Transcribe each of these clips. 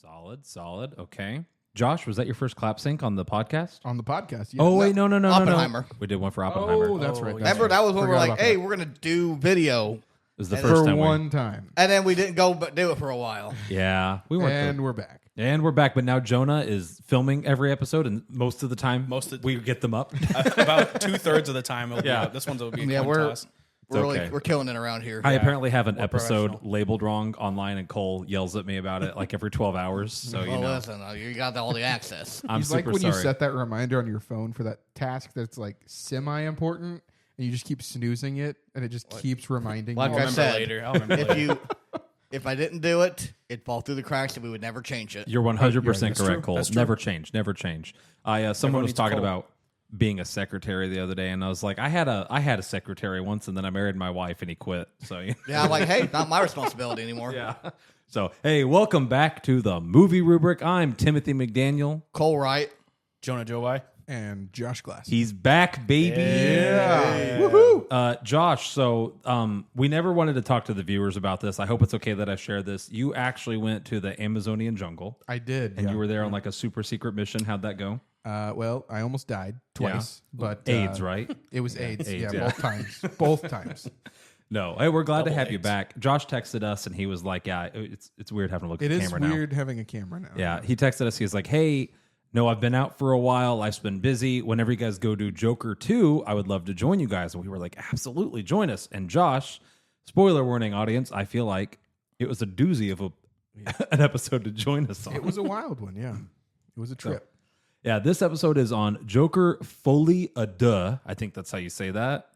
Solid, solid. Okay. Josh, was that your first clap sync on the podcast? On the podcast, yeah. Oh, wait, no. Oppenheimer. We did one for Oppenheimer. Oh, that's right. Remember, that was when we were like, hey, we're going to do video. It was the and first for time one time. And then we didn't go but do it for a while. Yeah. We weren't And we're back. And we're back, but now Jonah is filming every episode, and most of the time, we get them up. About 2/3 of the time, it'll be Yeah. up. This one's will be a Yeah, coin toss. we're killing it around here. I apparently have an episode professional. labeled wrong online, and Cole yells at me about it like every 12 hours. So, you know, Listen, you got all the access. I'm He's like super when you sorry. set that reminder on your phone for that task that's like semi-important, and you just keep snoozing it, and it just keeps reminding Like you. I I'll remember said, later. I'll remember later. If I didn't do it, it'd fall through the cracks and we would never change it. You're 100% That's correct, true. Cole. That's true. Never change. Never change. Someone Everyone was needs a talking Cole. about being a secretary the other day, and I was like, I had a secretary once, and then I married my wife, and he quit. So Yeah, I'm like, hey, not my responsibility anymore. yeah. So hey, welcome back to the movie rubric. I'm Timothy McDaniel. Cole Wright. Jonah Joe And Josh Glass. He's back, baby. Yeah. Woohoo! Josh, so we never wanted to talk to the viewers about this. I hope it's okay that I share this. You actually went to the Amazonian jungle, I did. and yeah. you were there on like a super secret mission. How'd that go? Well, I almost died twice, but AIDS, right? It was AIDS. AIDS, Yeah, yeah. both times. Both times. No. Hey, we're glad to Double have you AIDS. back. Josh texted us, and he was like, "Yeah, it's weird having to look It at the is camera now." weird having a camera now. Yeah, he texted us. He was like, "Hey, no, I've been out for a while. Life's been busy. Whenever you guys go do Joker 2, I would love to join you guys." And we were like, "Absolutely, join us." And Josh, spoiler warning, audience, I feel like it was a doozy of an episode to join us on. It was a wild one. Yeah, it was a trip. Yeah, this episode is on Joker Folie, Deux. I think that's how you say that.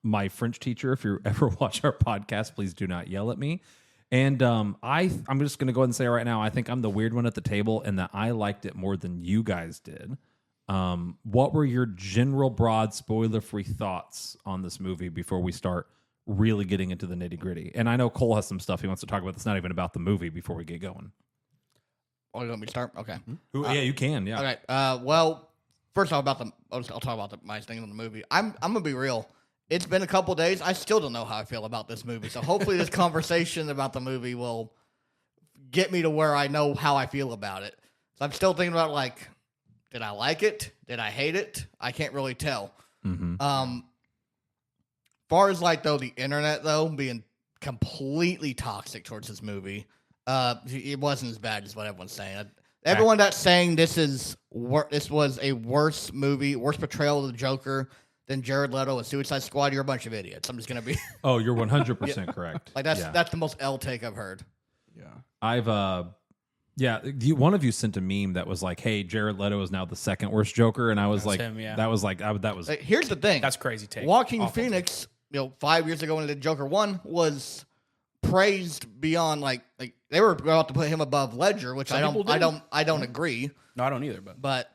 My French teacher, if you ever watch our podcast, please do not yell at me. And I'm just going to go ahead and say right now, I think I'm the weird one at the table, and that I liked it more than you guys did. What were your general, broad, spoiler-free thoughts on this movie before we start really getting into the nitty-gritty? And I know Cole has some stuff he wants to talk about that's not even about the movie before we get going. Oh, you want me to start? Okay. Yeah, you can. Yeah. Okay. Well, first off, I'll talk about my thing on the movie. I'm gonna be real. It's been a couple days. I still don't know how I feel about this movie. So hopefully, this conversation about the movie will get me to where I know how I feel about it. So I'm still thinking about like, did I like it? Did I hate it? I can't really tell. Far as like though the internet though being completely toxic towards this movie. It wasn't as bad as what everyone's saying. Everyone that's saying this was a worse movie, worse portrayal of the Joker than Jared Leto and Suicide Squad, you're a bunch of idiots. I'm just gonna be Oh, you're 100% correct. like that's the most L take I've heard. Yeah. I've one of you sent a meme that was like, "Hey, Jared Leto is now the second worst Joker," and I was like, him, yeah. that was like that was Here's the thing. That's crazy take. Joaquin Awful Phoenix, 5 years ago when he did Joker 1 was praised beyond like they were about to put him above Ledger, which I don't agree. No, I don't either. But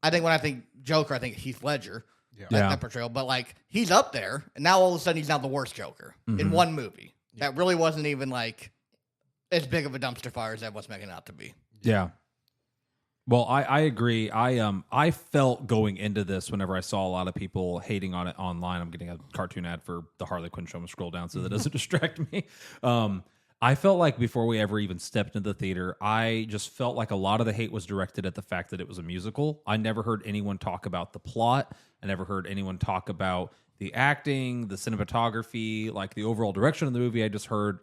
I think when I think Joker, I think Heath Ledger. Yeah. That portrayal. But like he's up there, and now all of a sudden he's now the worst Joker in one movie. That really wasn't even like as big of a dumpster fire as everyone's making it out to be. Yeah. Well, I agree. I felt going into this whenever I saw a lot of people hating on it online. I'm getting a cartoon ad for the Harley Quinn show. I'm gonna scroll down so that doesn't distract me. I felt like before we ever even stepped into the theater, I just felt like a lot of the hate was directed at the fact that it was a musical. I never heard anyone talk about the plot. I never heard anyone talk about the acting, the cinematography, like the overall direction of the movie. I just heard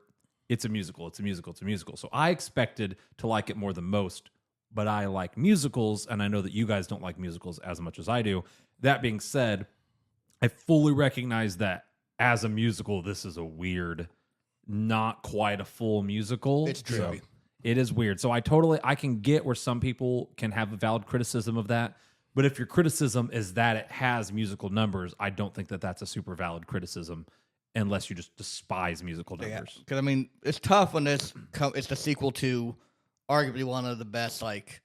it's a musical, it's a musical, it's a musical. So I expected to like it more than most, but I like musicals, and I know that you guys don't like musicals as much as I do. That being said, I fully recognize that as a musical, this is a weird, not quite a full musical. It's trippy. So it is weird. So I can get where some people can have a valid criticism of that. But if your criticism is that it has musical numbers, I don't think that that's a super valid criticism unless you just despise musical numbers. Because I mean, it's tough when it's the sequel to arguably one of the best, like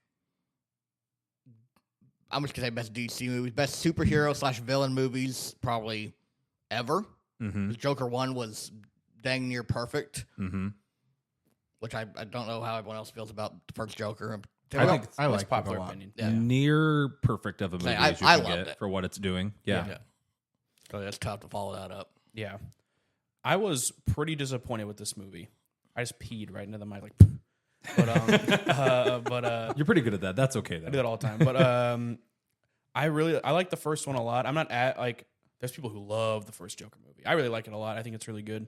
I'm just gonna say best DC movies, best superhero / villain movies probably ever. Mm-hmm. Joker 1 was dang near perfect, Mm-hmm. which I don't know how everyone else feels about the first Joker. I think it's I That's like it a popular lot. opinion. Yeah. near perfect of a movie as you I can loved get it. for what it's doing. Yeah. So that's tough to follow that up. Yeah. I was pretty disappointed with this movie. I just peed right into the mic. Like, But You're pretty good at that. That's okay I do though. that all the time. But I like the first one a lot. I'm not at like there's people who love the first Joker movie. I really like it a lot. I think it's really good.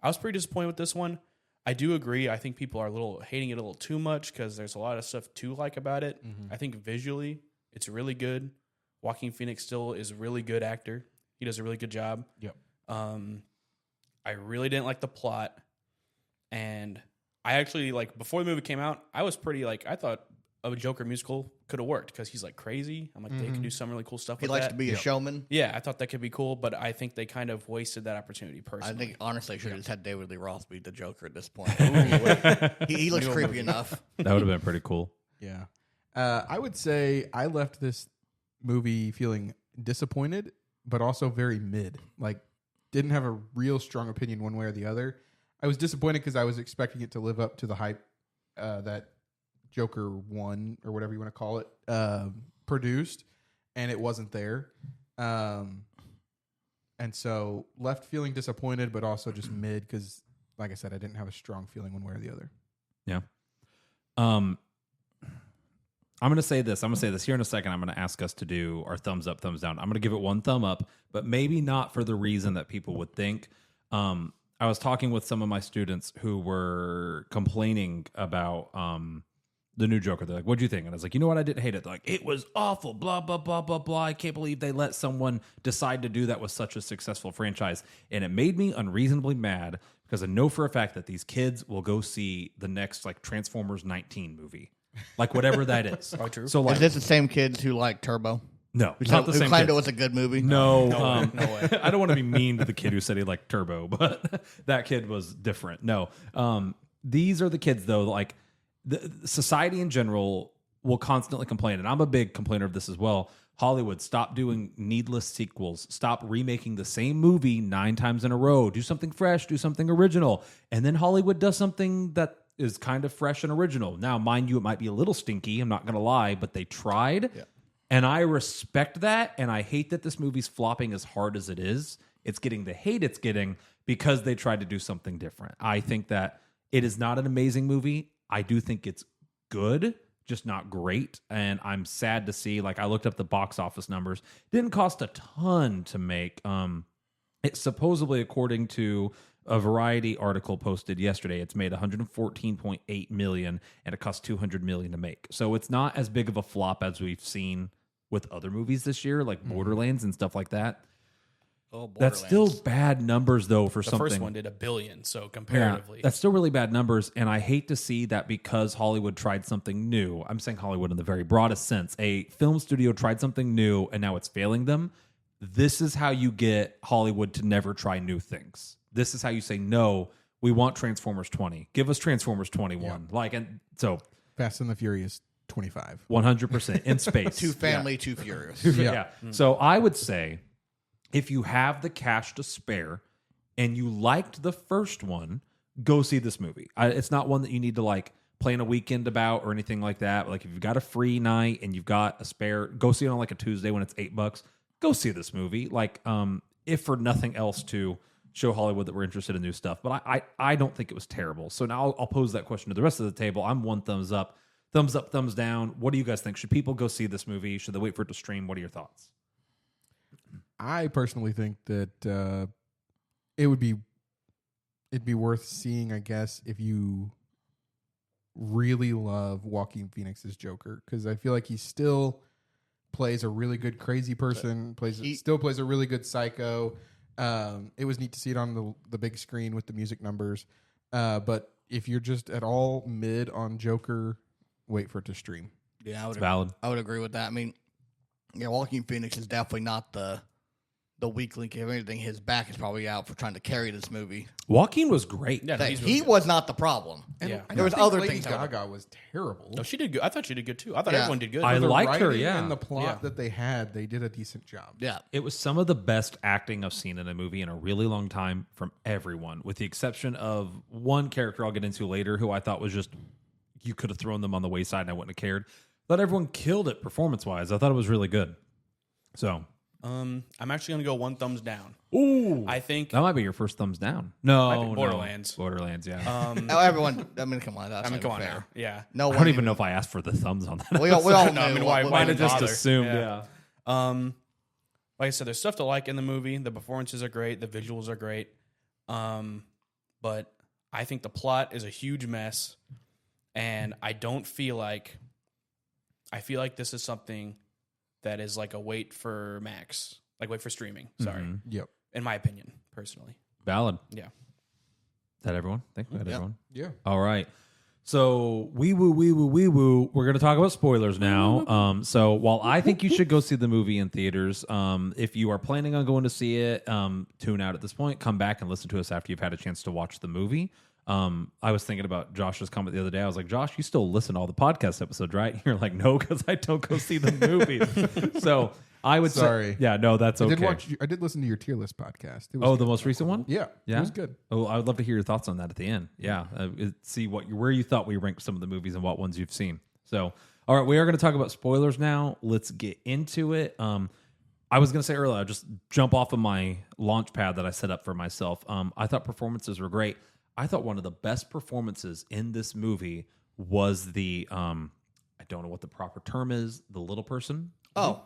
I was pretty disappointed with this one. I do agree. I think people are hating it a little too much because there's a lot of stuff to like about it. I think visually it's really good. Joaquin Phoenix still is a really good actor. He does a really good job. Yep. I really didn't like the plot, and I actually like before the movie came out, I was pretty like I thought a Joker musical could have worked because he's like crazy. I'm like they could do some really cool stuff. He with likes that. to be a showman. Yeah, I thought that could be cool, but I think they kind of wasted that opportunity personally. I think honestly, should have just had David Lee Roth be the Joker at this point. he looks creepy enough. That would have been pretty cool. Yeah. I would say I left this movie feeling disappointed, but also very mid. Like, didn't have a real strong opinion one way or the other. I was disappointed because I was expecting it to live up to the hype that Joker 1, or whatever you want to call it, produced, and it wasn't there. And so left feeling disappointed, but also just mid because, like I said, I didn't have a strong feeling one way or the other. Yeah. I'm going to say this. Here in a second. I'm going to ask us to do our thumbs up, thumbs down. I'm going to give it one thumb up, but maybe not for the reason that people would think. I was talking with some of my students who were complaining about the new Joker. They're like, what'd you think? And I was like, you know what? I didn't hate it. They're like, it was awful, blah, blah, blah, blah, blah. I can't believe they let someone decide to do that with such a successful franchise. And it made me unreasonably mad because I know for a fact that these kids will go see the next like Transformers 19 movie. Like whatever that is. Probably true. So like, Is this the same kids who like Turbo? no, Who not the who same claimed kids. it was a good movie? No, No way. I don't want to be mean to the kid who said he liked Turbo, but that kid was different. No, these are the kids though. Like the society in general will constantly complain, and I'm a big complainer of this as well. Hollywood, stop doing needless sequels. Stop remaking the same movie 9 times in a row. Do something fresh. Do something original. And then Hollywood does something that is kind of fresh and original. Now, mind you, it might be a little stinky. I'm not going to lie, but they tried. Yeah. And I respect that. And I hate that this movie's flopping as hard as it is. It's getting the hate it's getting because they tried to do something different. I think that it is not an amazing movie. I do think it's good, just not great. And I'm sad to see, like, I looked up the box office numbers. Didn't cost a ton to make. It supposedly, according to a Variety article posted yesterday, it's made $114.8 million, and it cost $200 million to make. So it's not as big of a flop as we've seen with other movies this year, like Borderlands and stuff like that. Oh, That's still bad numbers, though, for The something. first one did $1 billion, so comparatively. Yeah, that's still really bad numbers, and I hate to see that because Hollywood tried something new. I'm saying Hollywood in the very broadest sense. A film studio tried something new, and now it's failing them. This is how you get Hollywood to never try new things. This is how you say, no, we want Transformers 20. Give us Transformers 21. Yeah. Like, and so Fast and the Furious 25. 100% in space. Too family, too furious. Yeah. So I would say if you have the cash to spare and you liked the first one, go see this movie. It's not one that you need to like plan a weekend about or anything like that. Like if you've got a free night and you've got a spare, go see it on like a Tuesday when it's $8. Go see this movie. Like, if for nothing else to show Hollywood that we're interested in new stuff. But I don't think it was terrible. So now I'll pose that question to the rest of the table. I'm one thumbs up, thumbs down. What do you guys think? Should people go see this movie? Should they wait for it to stream? What are your thoughts? I personally think that it'd be worth seeing, I guess, if you really love Joaquin Phoenix's Joker, because I feel like he still plays a really good crazy person, still plays a really good psycho. It was neat to see it on the big screen with the music numbers. But if you're just at all mid on Joker, wait for it to stream. Yeah, Valid. I would agree with that. I mean, yeah, Joaquin Phoenix is definitely not the weak link. If anything, his back is probably out for trying to carry this movie. Joaquin was great. Yeah, That he's he really good. was not the problem. And Yeah. I There was think other Lady things that Gaga was terrible. No, she did good. I thought she did good too. I thought Yeah. everyone did good. I The liked her, writing yeah. and the plot Yeah. that they had, they did a decent job. Yeah. It was some of the best acting I've seen in a movie in a really long time from everyone, with the exception of one character I'll get into later who I thought was just, you could have thrown them on the wayside and I wouldn't have cared. But everyone killed it performance-wise. I thought it was really good. So, I'm actually gonna go 1 thumbs down. Ooh, I think that might be your first thumbs down. No, Might be no. Borderlands. Borderlands, yeah. Oh, everyone. I mean, come on. That's come not on fair. now. Yeah. No I one. don't even know if I asked for the thumbs on that. We all No, I knew mean, what- why what Might we have just thought. assumed, Yeah. yeah. Like I said, there's stuff to like in the movie. The performances are great. The visuals are great. But I think the plot is a huge mess, and I feel like this is something that is like a wait for Max, like wait for streaming. Sorry, Yep. in my opinion, personally. Valid. Yeah. Is that everyone? I think we had Yeah. everyone. Yeah. All right. So wee woo. We're going to talk about spoilers now. So while I think you should go see the movie in theaters, if you are planning on going to see it, tune out at this point. Come back and listen to us after you've had a chance to watch the movie. I was thinking about Josh's comment the other day. I was like, Josh, you still listen to all the podcast episodes, right? You're like, no, because I don't go see the movie. So I would Sorry. say, yeah, no, that's okay. I did listen to your tier list podcast. It was Oh, good. the most recent one? Yeah. Yeah? It was good. Oh, I would love to hear your thoughts on that at the end. Yeah, see where you thought we ranked some of the movies and what ones you've seen. So, all right, we are going to talk about spoilers now. Let's get into it. I was going to say earlier, I'll just jump off of my launch pad that I set up for myself. I thought performances were great. I thought one of the best performances in this movie was the I don't know what the proper term is, the little person. Oh,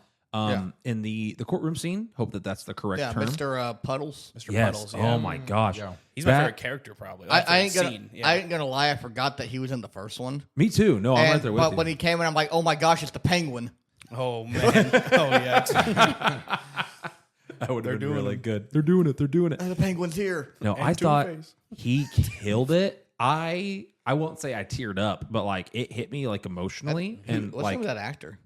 In the courtroom scene. Hope that's the correct yeah, term. Mr. Puddles. Mr. Yes. Puddles. Yeah. Oh my gosh. Yeah. He's my That- favorite character, probably. I ain't gonna. Scene. Yeah. I ain't gonna lie. I forgot that he was in the first one. Me too. No, I'm right there with but you. when he came in, I'm like, oh my gosh, it's the Penguin. Oh man. Oh yeah. That would have been doing really them. good. They're doing it. The Penguin's here. No, And I thought Two-Face. he killed it. I won't say I teared up, but like it hit me like emotionally and What's the like name of that actor?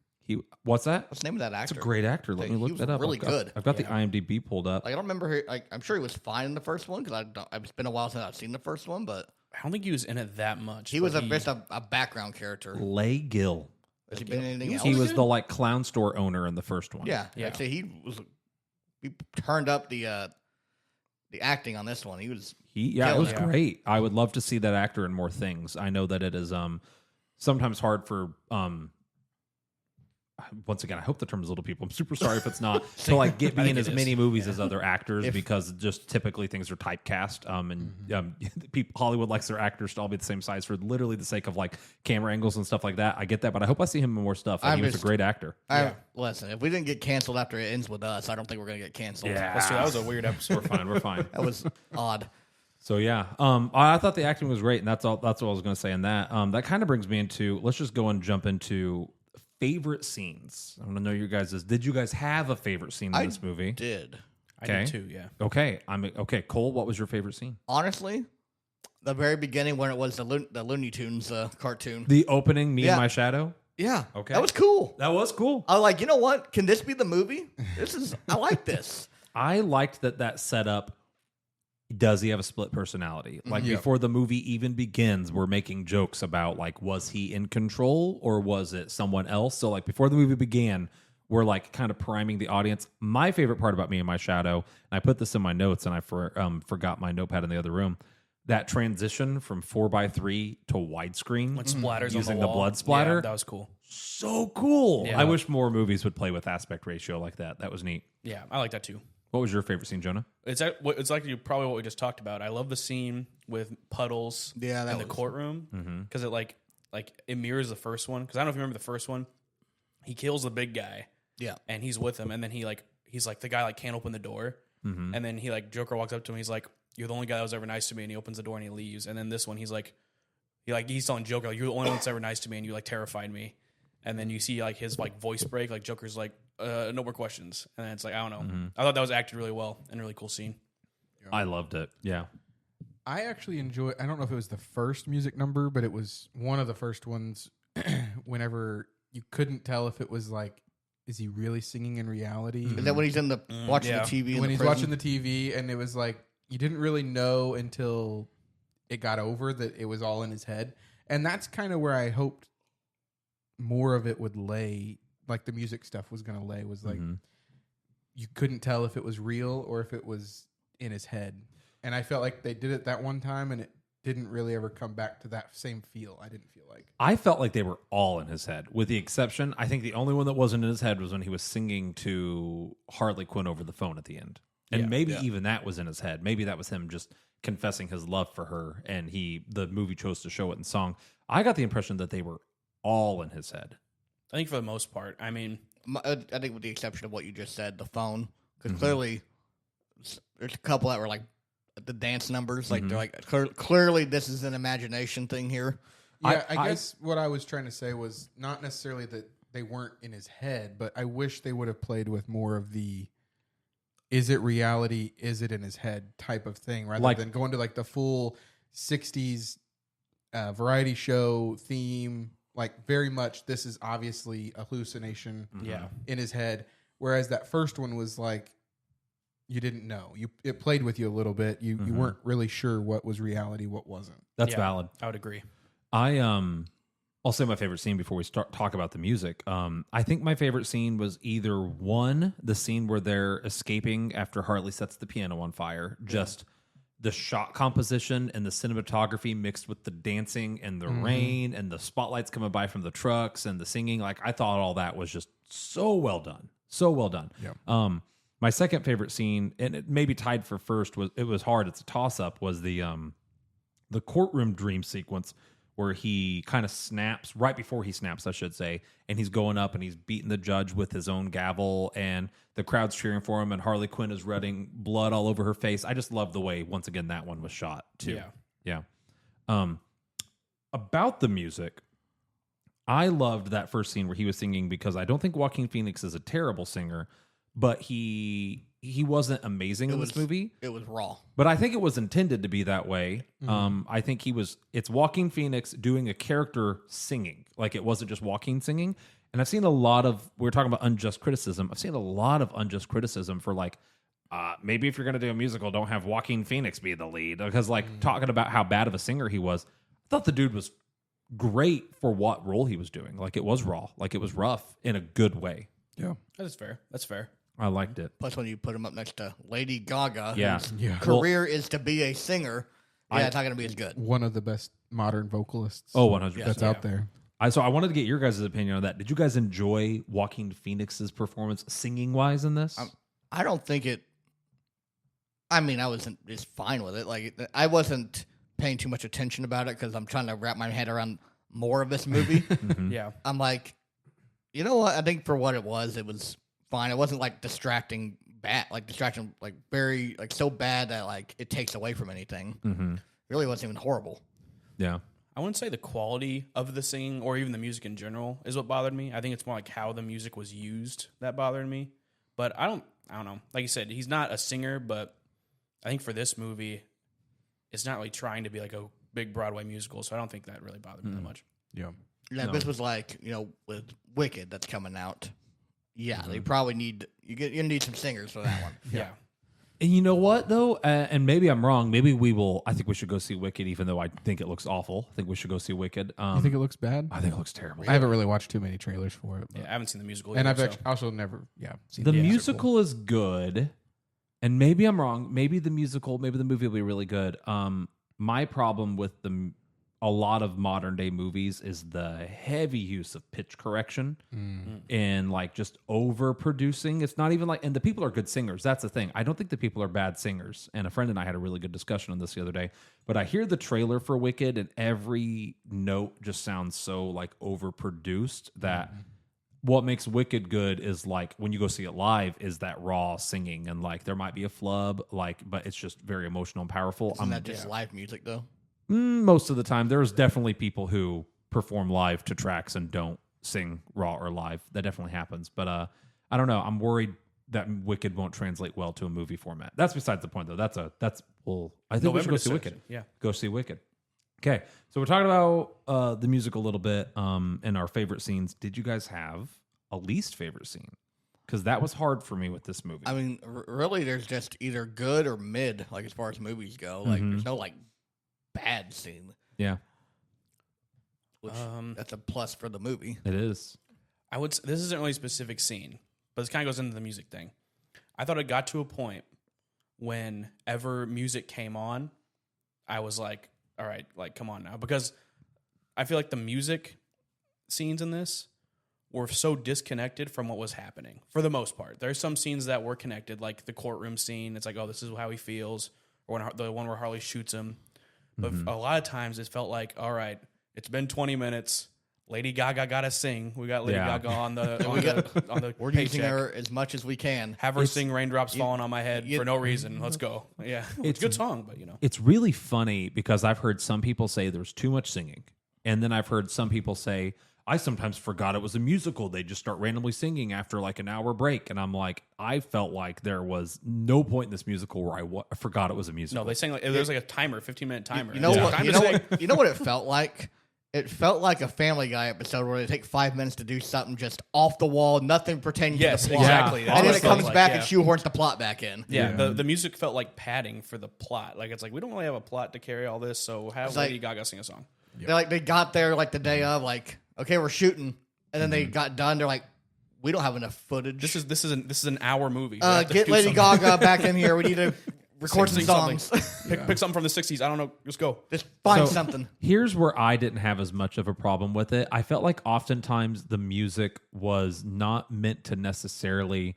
what's that? What's the name of that actor? It's a great actor. Let Like, me he look was that up. really good. I've got the IMDb pulled up. Like, I don't remember. I'm sure he was fine in the first one because it's been a while since I've seen the first one, but I don't think he was in it that much. he was but just a background character. Lay Gill. Has he been in anything else? He was the like clown store owner in the first one. Yeah, Yeah. actually, he turned up the acting on this one. He was It was Yeah. great. I would love to see that actor in more things. I know that it is sometimes hard for once again, I hope the term is little people. I'm super sorry if it's not to like be in as it is. many movies as other actors because just typically things are typecast. Hollywood likes their actors to all be the same size for literally the sake of like camera angles and stuff like that. I get that, but I hope I see him in more stuff. Like, he was a great actor. Listen, if we didn't get canceled after it ends with us, I don't think we're gonna get canceled. Let's see, that was a weird episode. We're fine. That was odd. So yeah, I thought the acting was great, and that's all. That's what I was going to say. In that, that kind of brings me into. Let's just go and jump into favorite scenes. I want to know your guys'. Did you guys have a favorite scene in this movie? Did I did too, yeah. Okay, okay. Cole, what was your favorite scene? honestly, the very beginning when it was the Looney Tunes cartoon. The opening, Me Yeah. and My Shadow. Yeah, Okay. that was cool. That was cool. I was like, you know what? Can this be the movie? I like this. I liked that set up. Does he have a split personality? Like Yeah. before the movie even begins, we're making jokes about like, was he in control or was it someone else? So like before the movie began, we're like kind of priming the audience. My favorite part about Me and My Shadow, and I put this in my notes and I forgot my notepad in the other room. That transition from 4:3 to widescreen When splatters using on the wall. blood splatter. Yeah, that was cool. So cool. Yeah. I wish more movies would play with aspect ratio like that. That was neat. Yeah, I like that too. What was your favorite scene, Jonah? It's like probably what we just talked about. I love the scene with Puddles Yeah, that in the was- courtroom because it like it mirrors the first one. Because I don't know if you remember the first one. He kills the big guy. Yeah. And he's with him, and then he's like the guy like can't open the door, and then he like Joker walks up to him. He's like, "You're the only guy that was ever nice to me," and he opens the door and he leaves. And then this one, he's telling Joker like, "You're the only one that's ever nice to me, and you like terrified me." And then you see like his like voice break, like Joker's like, "No more questions," and then it's like I don't know. I thought that was acted really well and a really cool scene. I loved it. Yeah. I actually enjoy. I don't know if it was the first music number, but it was one of the first ones. Whenever you couldn't tell if it was like, is he really singing in reality? Is that when he's in the watching yeah. the TV? in When the he's prison? watching the TV, and it was like you didn't really know until it got over that it was all in his head, and that's kind of where I hoped more of it would lay. Like the music stuff was going to lay was like you couldn't tell if it was real or if it was in his head, and I felt like they did it that one time, and didn't really ever come back to that same feel. I didn't feel like. I felt like they were all in his head, with the exception. I think the only one that wasn't in his head was when he was singing to Harley Quinn over the phone at the end. And maybe even that was in his head. Maybe that was him just confessing his love for her, and the movie chose to show it in song. I got the impression that they were all in his head. I think for the most part. I mean, I think with the exception of what you just said, the phone, because clearly there's a couple that were like the dance numbers, like they're like clearly this is an imagination thing here. Yeah, I guess what I was trying to say was not necessarily that they weren't in his head, but I wish they would have played with more of the is it reality, is it in his head type of thing, rather than going to like the full 60s variety show theme. Like very much this is obviously a hallucination in his head. Whereas that first one was like you didn't know. It played with you a little bit. You weren't really sure what was reality, what wasn't. That's valid. I would agree. I'll say my favorite scene before we talk about the music. I think my favorite scene was either one, the scene where they're escaping after Harley sets the piano on fire, just the shot composition and the cinematography mixed with the dancing and the rain and the spotlights coming by from the trucks and the singing. Like I thought all that was just so well done. So well done. Yeah. My second favorite scene, and it maybe tied for first, was hard. It's a toss-up, was the courtroom dream sequence where he kind of snaps, right before he snaps, I should say, and he's going up and he's beating the judge with his own gavel, and the crowd's cheering for him, and Harley Quinn is running blood all over her face. I just love the way, once again, that one was shot, too. Yeah. About the music, I loved that first scene where he was singing because I don't think Joaquin Phoenix is a terrible singer, but he wasn't amazing in this movie. It was raw. But I think it was intended to be that way. I think it's Joaquin Phoenix doing a character singing. Like it wasn't just Joaquin singing. And I've seen a lot of, we were talking about unjust criticism. I've seen a lot of unjust criticism for like, maybe if you're going to do a musical, don't have Joaquin Phoenix be the lead. Because like talking about how bad of a singer he was, I thought the dude was great for what role he was doing. Like it was raw. Like it was rough in a good way. Yeah. That is fair. That's fair. I liked it. Plus, when you put him up next to Lady Gaga, whose Yeah. career is to be a singer, it's not going to be as good. One of the best modern vocalists. Oh, 100%. that's out there. So I wanted to get your guys' opinion on that. Did you guys enjoy Joaquin Phoenix's performance singing wise in this? I don't think it. I mean, I wasn't just fine with it. Like I wasn't paying too much attention about it because I'm trying to wrap my head around more of this movie. Yeah. I'm like, you know what? I think for what it was fine. It wasn't like distracting, like very like so bad that like it takes away from anything. It really wasn't even horrible. Yeah. I wouldn't say the quality of the singing or even the music in general is what bothered me. I think it's more like how the music was used that bothered me. But I don't know. Like you said, he's not a singer, but I think for this movie, it's not really trying to be like a big Broadway musical, so I don't think that really bothered me that much. Yeah. Yeah, No. this was like, with Wicked that's coming out. Yeah, they probably need you need some singers for that one. Yeah. And you know what, though? And maybe I'm wrong. Maybe we will. I think we should go see Wicked, even though I think it looks awful. I think we should go see Wicked. You think it looks bad? I think it looks terrible. I haven't really watched too many trailers for it. Yeah, I haven't seen the musical And either, I've also never, seen The musical is good. And maybe I'm wrong. Maybe the movie will be really good. My problem with a lot of modern day movies is the heavy use of pitch correction and like just overproducing. It's not even like, and the people are good singers. That's the thing. I don't think the people are bad singers. And a friend and I had a really good discussion on this the other day. But I hear the trailer for Wicked and every note just sounds so like overproduced that what makes Wicked good is like when you go see it live is that raw singing and like there might be a flub, like, but it's just very emotional and powerful. Isn't that just live music though? Most of the time, there's definitely people who perform live to tracks and don't sing raw or live. That definitely happens. But I don't know. I'm worried that Wicked won't translate well to a movie format. That's besides the point, though. I think we should go see Wicked. Yeah. Go see Wicked. Okay, so we're talking about the music a little bit and our favorite scenes. Did you guys have a least favorite scene? Because that was hard for me with this movie. I mean, really, there's just either good or mid, like as far as movies go. Like, there's no like bad scene. Yeah, Which that's a plus for the movie. it is. This isn't really a specific scene, but this kind of goes into the music thing. I thought it got to a point whenever music came on, I was like, all right, like, come on now. Because I feel like the music scenes in this were so disconnected from what was happening for the most part. There's some scenes that were connected, like the courtroom scene. It's like, oh, this is how he feels. Or the one where Harley shoots him. But a lot of times it felt like, all right, it's been 20 minutes. Lady Gaga got to sing. We got Lady Gaga on the We're paycheck. using her as much as we can. Have her sing Raindrops Falling on My Head for no reason. Let's go. Yeah. It's a good song, but It's really funny because I've heard some people say there's too much singing. And then I've heard some people say, I sometimes forgot it was a musical. They just start randomly singing after like an hour break. And I'm like, I felt like there was no point in this musical where I forgot it was a musical. No, they sang like there was like a timer, 15-minute timer. You know what? You know what it felt like? It felt like a Family Guy episode where they take 5 minutes to do something just off the wall, nothing pertaining to the plot. Exactly. And then it comes back and shoehorns the plot back in. Yeah, the music felt like padding for the plot. Like it's like we don't really have a plot to carry all this, so have Lady Gaga sing a song. They got there like the day of, like, okay, we're shooting, and then they got done. They're like, we don't have enough footage. This is an hour movie. Get Lady Gaga back in here. We need to record some songs. Pick something from the 60s. I don't know. Just go. Just find something. Here's where I didn't have as much of a problem with it. I felt like oftentimes the music was not meant to necessarily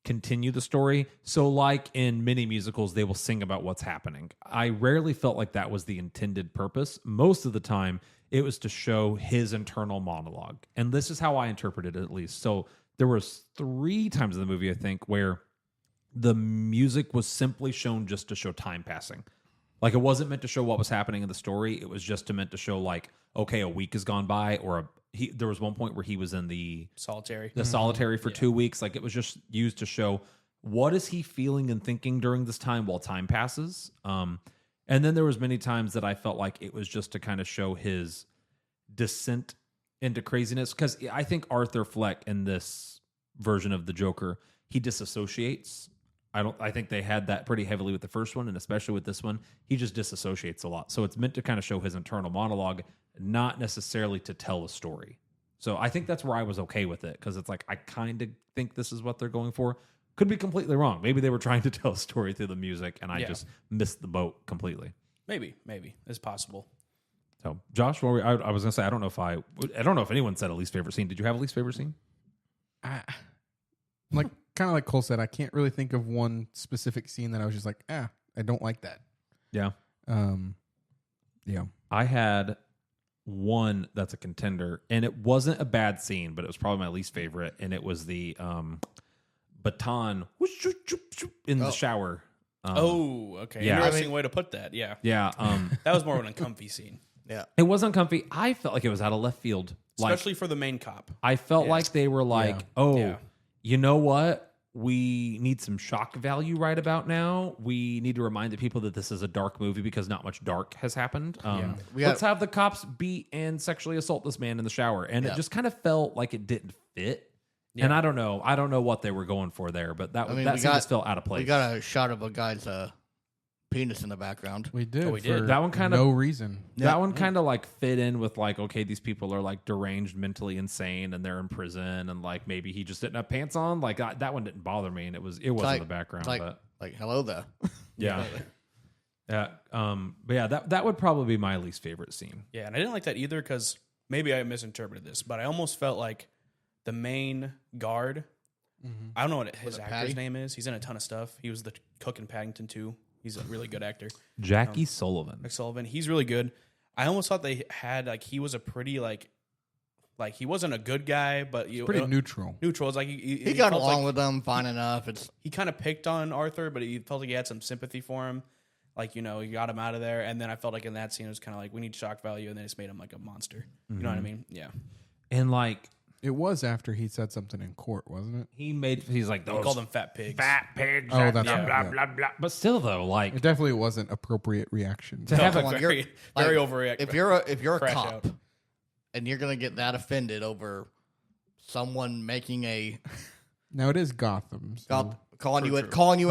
continue the story. So like in many musicals, they will sing about what's happening. I rarely felt like that was the intended purpose. Most of the time, it was to show his internal monologue. And this is how I interpreted it, at least. So there was 3 times in the movie, I think, where the music was simply shown just to show time passing. Like it wasn't meant to show what was happening in the story. It was just meant to show like, okay, a week has gone by, or there was one point where he was in the solitary for 2 weeks. Like it was just used to show what is he feeling and thinking during this time while time passes. And then there was many times that I felt like it was just to kind of show his descent into craziness. Because I think Arthur Fleck in this version of the Joker, he disassociates. I think they had that pretty heavily with the first one, and especially with this one, he just disassociates a lot. So it's meant to kind of show his internal monologue, not necessarily to tell a story. So I think that's where I was okay with it, because it's like I kind of think this is what they're going for. Could be completely wrong. Maybe they were trying to tell a story through the music, and I just missed the boat completely. Maybe it's possible. So Josh, I was gonna say I don't know if anyone said a least favorite scene. Did you have a least favorite scene? Like kind of like Cole said, I can't really think of one specific scene that I was just like, I don't like that. Yeah. Yeah. I had one that's a contender, and it wasn't a bad scene, but it was probably my least favorite, and it was the baton in the shower. Okay. Yeah. Interesting way to put that. Yeah. Yeah. That was more of an uncomfy scene. Yeah. It wasn't comfy. I felt like it was out of left field. Especially for the main cop. I felt like they were like, you know what? We need some shock value right about now. We need to remind the people that this is a dark movie because not much dark has happened. Let's have the cops beat and sexually assault this man in the shower. And it just kind of felt like it didn't fit. Yeah. And I don't know what they were going for there, but that scene just felt out of place. We got a shot of a guy's penis in the background. We did. We did. That one kind of no reason. That one kind of like fit in with like, okay, these people are like deranged, mentally insane, and they're in prison, and like maybe he just didn't have pants on. Like that one didn't bother me, and it was in the background. Like hello there. Yeah. Yeah. But yeah, that would probably be my least favorite scene. Yeah, and I didn't like that either because maybe I misinterpreted this, but I almost felt like the main guard. I don't know what his actor's name is. He's in a ton of stuff. He was the cook in Paddington 2. He's a really good actor. Jackie Sullivan. He's really good. I almost thought they had he was a pretty like he wasn't a good guy, but pretty neutral. Neutral. It's like he got along with them fine enough. He kind of picked on Arthur, but he felt like he had some sympathy for him. Like, he got him out of there. And then I felt like in that scene, it was kind of like, we need shock value. And they just made him like a monster. You know what I mean? Yeah. And like, it was after he said something in court, wasn't it? He's like, he called them fat pigs. Fat pigs. Oh, that's blah, right, blah, yeah. blah, blah. But still, though, like, It definitely wasn't appropriate reaction. to have a very overreact. If you're a Crash cop out. and you're gonna get that offended over someone making a Now it is Gotham. So calling you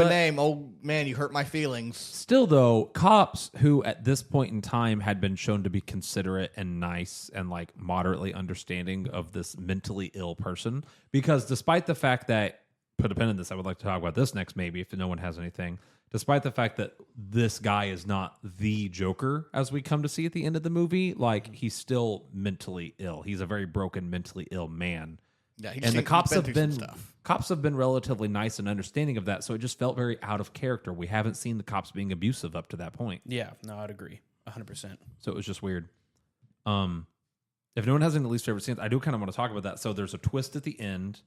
a name, oh man, you hurt my feelings. Still, though, cops who at this point in time had been shown to be considerate and nice and like moderately understanding of this mentally ill person, because despite the fact that put a pin in this. I would like to talk about this next, maybe, if no one has anything. Despite the fact that this guy is not the Joker, as we come to see at the end of the movie, like, he's still mentally ill. He's a very broken, mentally ill man. Yeah, And the cops he's have through been some stuff. cops have been relatively nice and understanding of that, so it just felt very out of character. We haven't seen the cops being abusive up to that point, Yeah, no, I'd agree 100%. so it was just weird. If no one has any least favorite scenes, I do kind of want to talk about that. So there's a twist at the end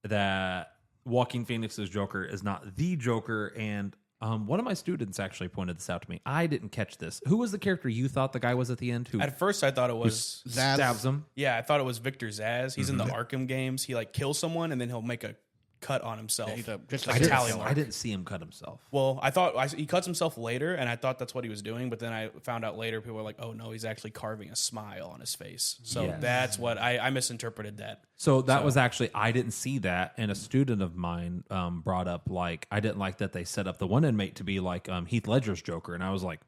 that Joaquin Phoenix's Joker is not the Joker, and one of my students actually pointed this out to me. I didn't catch this. Who was the character you thought the guy was at the end? Who At first, I thought it was Zaz. stabs him? Yeah, I thought it was Victor Zaz. He's in the Arkham games. He like kills someone and then he'll make a cut on himself. He's just Like like a tally a mark. I didn't see him cut himself. Well, he cuts himself later, and I thought that's what he was doing. But then I found out later, people were like, "Oh no, he's actually carving a smile on his face." So Yes. that's what I misinterpreted that. So that was actually, I didn't see that, and a student of mine brought up, like, I didn't like that they set up the one inmate to be like Heath Ledger's Joker, and I was like,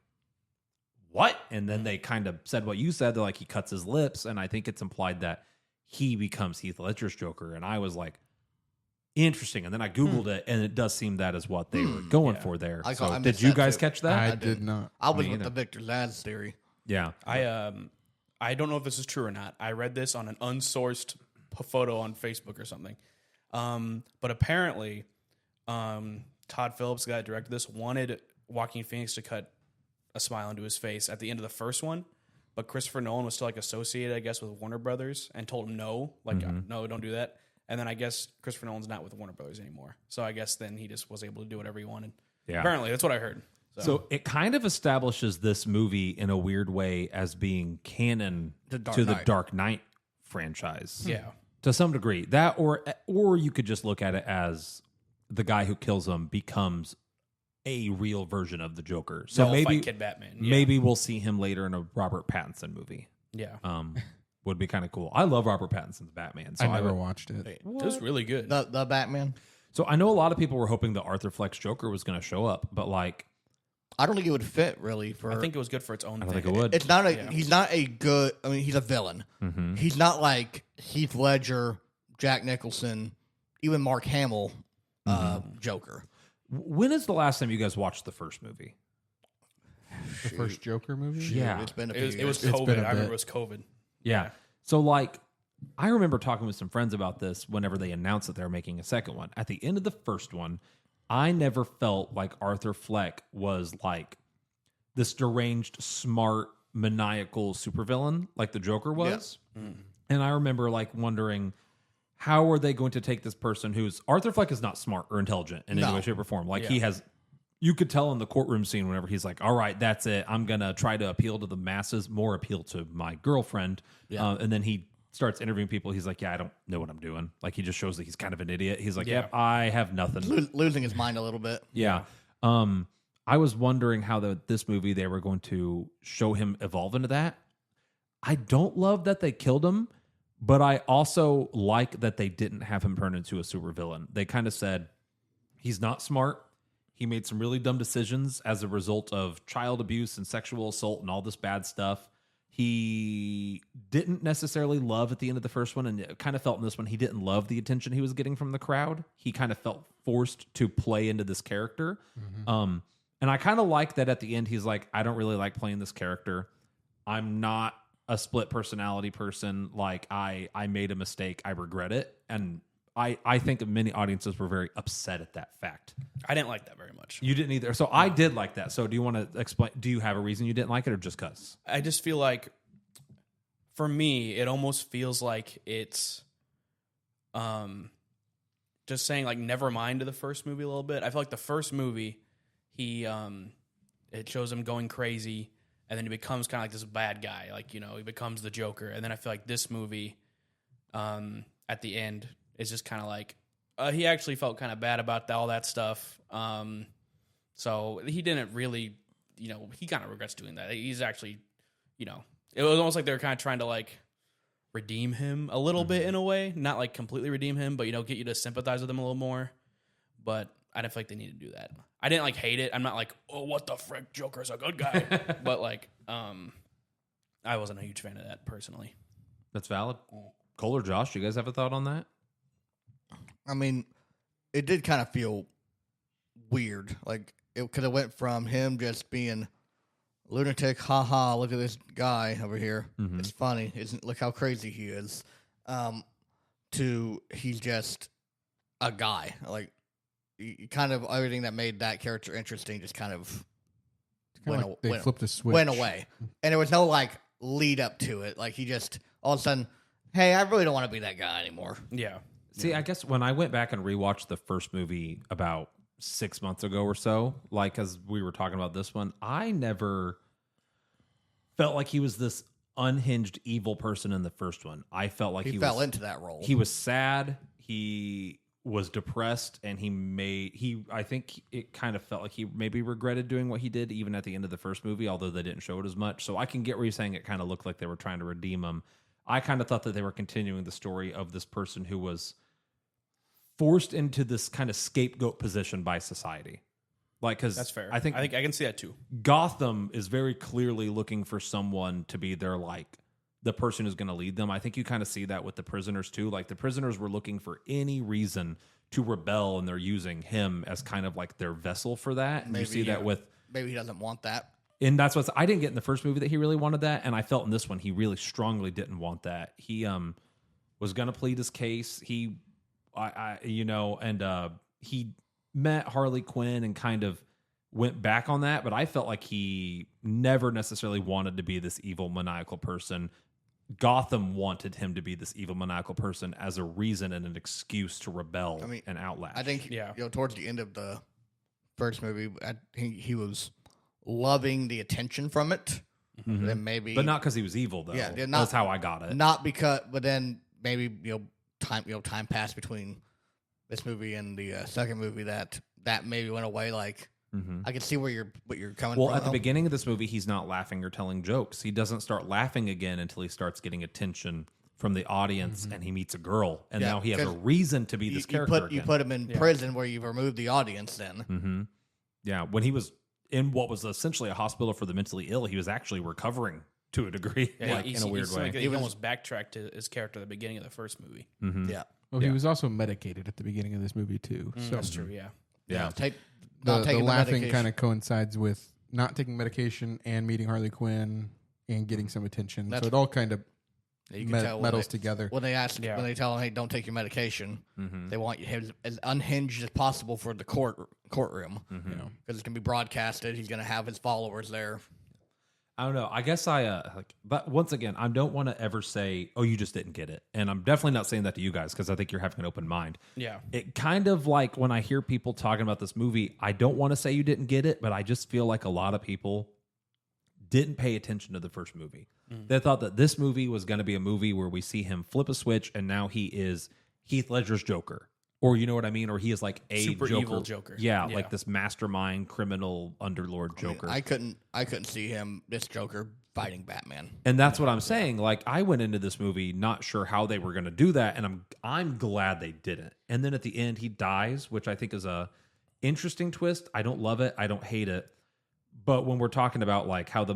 what? And then they kind of said what you said, they're like, he cuts his lips, and I think it's implied that he becomes Heath Ledger's Joker, and I was like, interesting. And then I Googled it, and it does seem that is what they were going for there. I So missed did you that guys too. catch that? I did not. I was Me with either. the Victor Zaz theory. Yeah. I don't know if this is true or not. I read this on an unsourced photo on Facebook or something. But apparently, Todd Phillips, the guy that directed this, wanted Joaquin Phoenix to cut a smile into his face at the end of the first one. But Christopher Nolan was still like associated, I guess, with Warner Brothers and told him no, like, no, don't do that. And then I guess Christopher Nolan's not with Warner Brothers anymore. So I guess then he just was able to do whatever he wanted. Yeah. Apparently, that's what I heard. So it kind of establishes this movie in a weird way as being canon The Dark to the Knight. Dark Knight franchise. Yeah. To some degree. That or you could just look at it as the guy who kills him becomes a real version of the Joker. So They'll maybe fight Kid Batman. Yeah. maybe we'll see him later in a Robert Pattinson movie. Yeah. Would be kind of cool. I love Robert Pattinson's Batman. So I never would- watched it. It was really good. The Batman. So I know a lot of people were hoping the Arthur Fleck's Joker was going to show up, but like I don't think it would fit really for. I think it was good for its own I don't thing. think it would. it's not a. Yeah. He's not a good. I mean, he's a villain. He's not like Heath Ledger, Jack Nicholson, even Mark Hamill, Joker. When is the last time you guys watched the first movie? The first Joker movie? Yeah. It's been a It few was, years. it was It's COVID. been a I remember bit. it was COVID. Yeah. So like I remember talking with some friends about this whenever they announced that they were making a second one. At the end of the first one, I never felt like Arthur Fleck was like this deranged, smart, maniacal supervillain like the Joker was. And I remember like wondering, how are they going to take this person who's Arthur Fleck is not smart or intelligent in any No. way, shape, or form. Like Yeah. he has, you could tell in the courtroom scene whenever he's like, all right, that's it. I'm going to try to appeal to the masses, more appeal to my girlfriend. And then he starts interviewing people. He's like, yeah, I don't know what I'm doing. Like he just shows that he's kind of an idiot. He's like, Yeah. yep, I have nothing. Losing his mind a little bit. Yeah. I was wondering how this movie they were going to show him evolve into that. I don't love that they killed him, but I also like that they didn't have him turn into a supervillain. They kind of said he's not smart. He made some really dumb decisions as a result of child abuse and sexual assault and all this bad stuff. He didn't necessarily love at the end of the first one, and it kind of felt in this one he didn't love the attention he was getting from the crowd. He kind of felt forced to play into this character. And I kind of like that at the end he's like, I don't really like playing this character. I'm not a split personality person. Like I made a mistake. I regret it. And I think many audiences were very upset at that fact. I didn't like that very much. You didn't either. So I did like that. So do you want to explain? Do you have a reason you didn't like it or just cuz? I just feel like, for me, it almost feels like it's just saying like never mind to the first movie a little bit. I feel like the first movie, it shows him going crazy, and then he becomes kind of like this bad guy, like, you know, he becomes the Joker. And then I feel like this movie, at the end, is just kind of like he actually felt kind of bad about all that stuff. So he didn't really, you know, he kind of regrets doing that. He's actually, you know, it was almost like they were kind of trying to like redeem him a little bit in a way, not like completely redeem him, but, you know, get you to sympathize with him a little more. But I didn't feel like they needed to do that. I didn't like hate it. I'm not like, oh, what the frick, Joker's a good guy. But like, I wasn't a huge fan of that personally. That's valid. Cole or Josh, you guys have a thought on that? I mean, it did kind of feel weird. Like, because it went from him just being lunatic, haha, look at this guy over here. Mhm. It's funny. Look how crazy he is. To he's just a guy. Like, kind of everything that made that character interesting just kind of They flipped a switch. went away. And there was no, like, lead up to it. Like, he just, all of a sudden, hey, I really don't want to be that guy anymore. Yeah. See, I guess when I went back and rewatched the first movie about 6 months ago or so, like as we were talking about this one, I never felt like he was this unhinged evil person in the first one. I felt like He fell into that role. He was sad. He was depressed, and I think it kind of felt like he maybe regretted doing what he did even at the end of the first movie, although they didn't show it as much. So I can get where you're saying it kind of looked like they were trying to redeem him. I kind of thought that they were continuing the story of this person who was forced into this kind of scapegoat position by society. Like, because That's fair. I think I can see that too. Gotham is very clearly looking for someone to be their, like, the person who's going to lead them. I think you kind of see that with the prisoners too. Like, the prisoners were looking for any reason to rebel, and they're using him as kind of like their vessel for that. And you see that with, maybe he doesn't want that. and that's what I didn't get in the first movie that he really wanted that, and I felt in this one he really strongly didn't want that. He was going to plead his case. He met Harley Quinn and kind of went back on that, but I felt like he never necessarily wanted to be this evil maniacal person. Gotham wanted him to be this evil maniacal person as a reason and an excuse to rebel and outlast. I think, Yeah. Towards the end of the first movie, I think he was loving the attention from it. Mhm. Then maybe, but not because he was evil, though. Yeah, That's how I got it. not because. But then maybe time passed between this movie and the second movie that maybe went away. Like, I can see what you're coming Well, from. at the beginning of this movie, he's not laughing or telling jokes. He doesn't start laughing again until he starts getting attention from the audience and he meets a girl. And Yeah, now he has a 'cause reason to be this character You again. put him in prison where you've removed the audience. Then Mm-hmm. Yeah, when he was in what was essentially a hospital for the mentally ill, he was actually recovering to a degree, like in a weird way. He almost backtracked to his character at the beginning of the first movie. Mhm. yeah, Well, he was also medicated at the beginning of this movie too. So That's true. Yeah. Yeah. Not the taking laughing medication. kind of coincides with not taking medication and meeting Harley Quinn and getting some attention. So it all kind of You can tell when metals together. when they tell him, hey, don't take your medication. Mhm. They want you as unhinged as possible for the courtroom Mhm. You know. because it's gonna be broadcasted. He's gonna have his followers there. I don't know. I guess but once again, I don't want to ever say, "Oh, you just didn't get it," and I'm definitely not saying that to you guys because I think you're having an open mind. Yeah. It kind of like when I hear people talking about this movie, I don't want to say you didn't get it, but I just feel like a lot of people didn't pay attention to the first movie. They thought that this movie was going to be a movie where we see him flip a switch and now he is Heath Ledger's Joker. Or you know what I mean? Or he is like a Super Joker. evil Joker. Yeah, Yeah. like this mastermind criminal underlord Joker. I couldn't see him, this Joker, fighting Batman. And that's what I'm saying. Like, I went into this movie not sure how they were going to do that, and I'm glad they didn't. And then at the end, he dies, which I think is a interesting twist. I don't love it. I don't hate it. But when we're talking about like how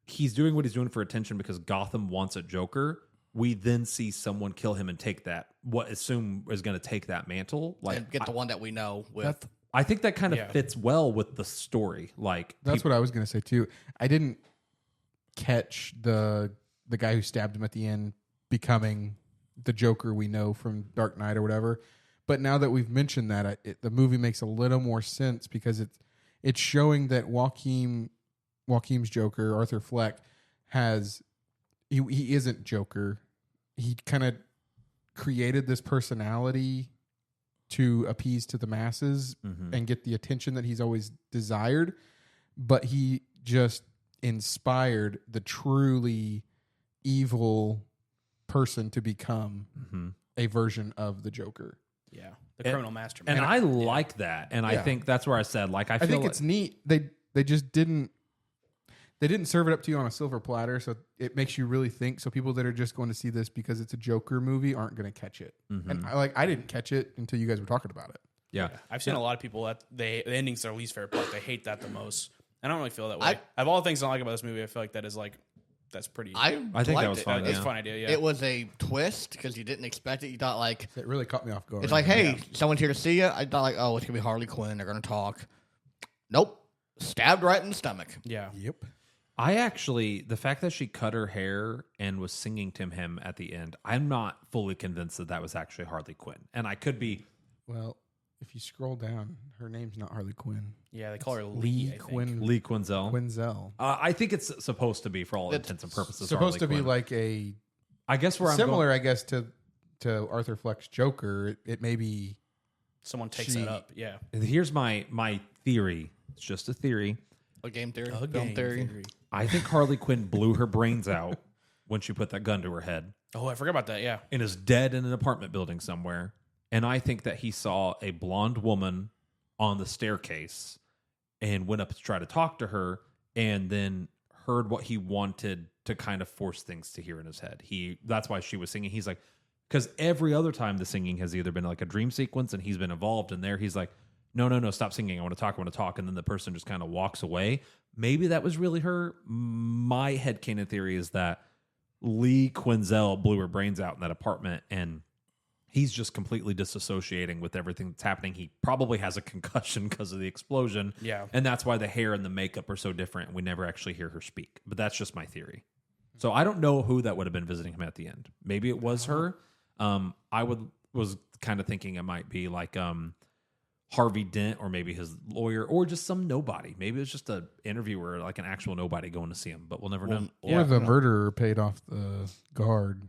he's doing what he's doing for attention because Gotham wants a Joker, we then see someone kill him and take that, what assume is going to take that mantle. Like, And get the one that we know with. I think that kind of Yeah. fits well with the story. Like, That's what I was going to say too. I didn't catch the guy who stabbed him at the end becoming the Joker we know from Dark Knight or whatever. But now that we've mentioned that, the movie makes a little more sense because it's showing that Joaquin's Joker, Arthur Fleck, he isn't Joker. He kind of created this personality to appease to the masses and get the attention that he's always desired, but he just inspired the truly evil person to become a version of the Joker. Yeah. The criminal mastermind. and I like that. And I think that's where I said, like, I think like, it's neat. They just didn't serve it up to you on a silver platter, so it makes you really think. So people that are just going to see this because it's a Joker movie aren't going to catch it. And I didn't catch it until you guys were talking about it. yeah. I've seen a lot of people that the ending's their least favorite part. They hate that the most. I don't really feel that way. Of all the things I like about this movie, I feel like that is like that's pretty. I think that liked was it. fun. That's Yeah. a fun idea. Yeah. It was a twist because you didn't expect it. You thought like It really caught me off guard. it's like, hey, someone's here to see you. I thought like, oh, it's gonna be Harley Quinn. They're gonna talk. Nope, stabbed right in the stomach. yeah. Yep. I actually, the fact that she cut her hair and was singing to him at the end, I'm not fully convinced that that was actually Harley Quinn. And I could be. Well, if you scroll down, her name's not Harley Quinn. Yeah, they call her Lee Lee. I think. Quinn. Lee Quinzel. Quinzel. I think it's supposed to be, for all It's intents and purposes, Supposed to Harley be Quinn. like a I guess where similar, I guess, to Arthur Fleck's Joker. It may be. Someone takes She- that up. Yeah. Here's my theory. It's just a theory. A game theory, A film game theory. I think Harley Quinn blew her brains out when she put that gun to her head Oh, I forgot about that. Yeah. and is dead in an apartment building somewhere. And I think that he saw a blonde woman on the staircase and went up to try to talk to her and then heard what he wanted to kind of force things to hear in his head. That's why she was singing. He's like, because every other time the singing has either been like a dream sequence and he's been involved in there. He's like, no, stop singing. I want to talk. And then the person just kind of walks away. Maybe that was really her. My headcanon theory is that Lee Quinzel blew her brains out in that apartment and he's just completely disassociating with everything that's happening. He probably has a concussion because of the explosion. Yeah. And that's why the hair and the makeup are so different. And we never actually hear her speak. But that's just my theory. So I don't know who that would have been visiting him at the end. Maybe it was her. I was kind of thinking it might be like Harvey Dent or maybe his lawyer or just some nobody. Maybe it was just an interviewer, like an actual nobody going to see him. But we'll never know. Or the murderer paid off the guard.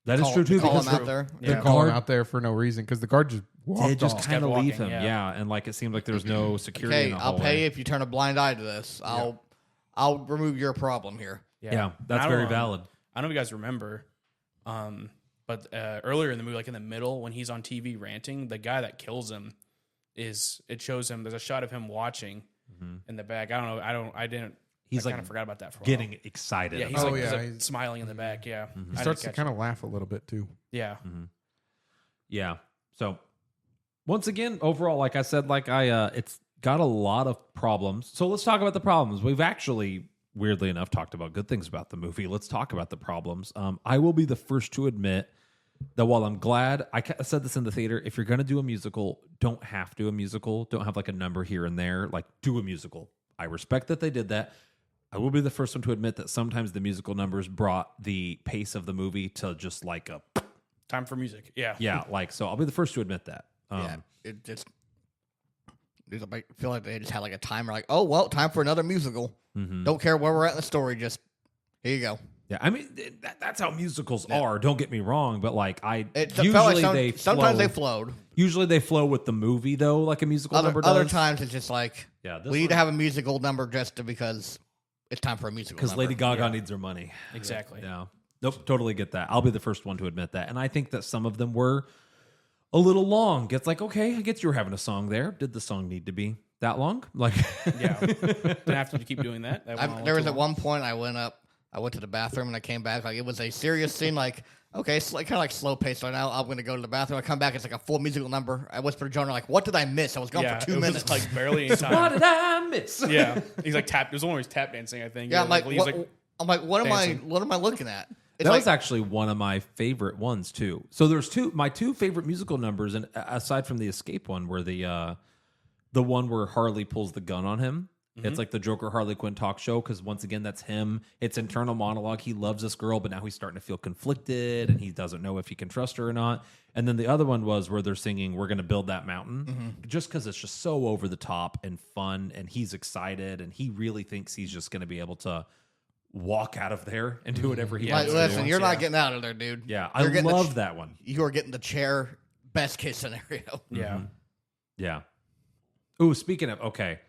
That is true too. Call Because him out there. They Yeah. call him guard- out there for no reason because the guard just walked Did just off. kind of Kept leave walking, him, yeah. and like it seemed like there was no security. Okay, in the I'll hallway. pay you if you turn a blind eye to this. I'll remove your problem here. Yeah, that's I don't very know- valid. I don't know if you guys remember, but earlier in the movie, like in the middle, when he's on TV ranting, the guy that kills him it shows him. There's a shot of him watching in the back. I don't know. I didn't. He's I like kind of forgot about that for a getting while. excited. Yeah, he's about Oh, like, it. yeah, he's, like, he's- smiling in the back. Yeah, He starts to kind of laugh a little bit too. Yeah, Yeah. So once again, overall, like I said, it's got a lot of problems. So let's talk about the problems. We've actually, weirdly enough, talked about good things about the movie. Let's talk about the problems. I will be the first to admit that while I'm glad, I said this in the theater, if you're going to do a musical, don't have to do a musical. Don't have like a number here and there. Like, do a musical. I respect that they did that. I will be the first one to admit that sometimes the musical numbers brought the pace of the movie to just like a, time for music. Yeah, yeah, like, so I'll be the first to admit that. Yeah, it just. I feel like they just had like a timer, like, oh well, time for another musical. Don't care where we're at in the story, just here you go. Yeah, I mean that's how musicals are. Don't get me wrong, but like It usually felt like they sometimes they flow. flowed. Usually they flow with the movie though, like a musical number does. Other times it's just like Yeah, this we need one- to have a musical number just because it's time for a musical. because number. Lady Gaga needs her money. exactly. Yeah, nope, totally get that. I'll be the first one to admit that, and I think that some of them were a little long. It's like, okay, I get you were having a song there. Did the song need to be that long? Like, Yeah, didn't have to keep doing that. That went on There was too at long. one point I went to the bathroom and I came back. Like it was a serious scene. Like okay, it's like kind of like slow pace. So now I'm going to go to the bathroom. I come back. It's like a full musical number. I whisper to Jonah like, "What did I miss? I was gone Yeah, for 2 it was minutes." like barely any time. what did I miss? Yeah, he's like tap. It was one where he's tap dancing. I think. yeah, I'm like, he's what am I? dancing. What am I looking at? It's That like, was actually one of my favorite ones too. So there's my two favorite musical numbers, and aside from the escape one, were the one where Harley pulls the gun on him. It's like the Joker Harley Quinn talk show because once again that's him. It's internal monologue. He loves this girl, but now he's starting to feel conflicted, and he doesn't know if he can trust her or not. And then the other one was where they're singing "We're Gonna Build That Mountain," just because it's just so over the top and fun, and he's excited, and he really thinks he's just going to be able to walk out of there and do whatever he like, wants to do. listen, you're not getting out of there, dude. Yeah, I You're getting love that one. You are getting the chair. Best case scenario. Yeah. Yeah. Ooh, speaking of, okay,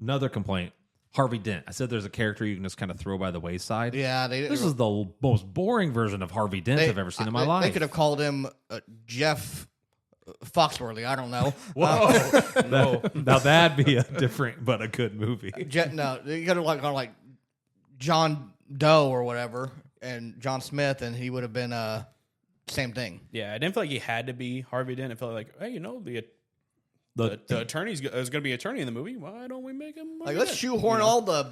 another complaint. Harvey Dent. I said there's a character you can just kind of throw by the wayside. Yeah, they This is the most boring version of Harvey Dent I've ever seen in my life. They could have called him Jeff Foxworthy. I don't know. Whoa. Now that'd be a different but a good movie. No, you could have gone like John Doe or whatever, and John Smith, and he would have been same thing. Yeah, I didn't feel like he had to be Harvey Dent. It felt like, hey, you know, the attorney's is going to be attorney in the movie. Why don't we make him Like, let's shoehorn all the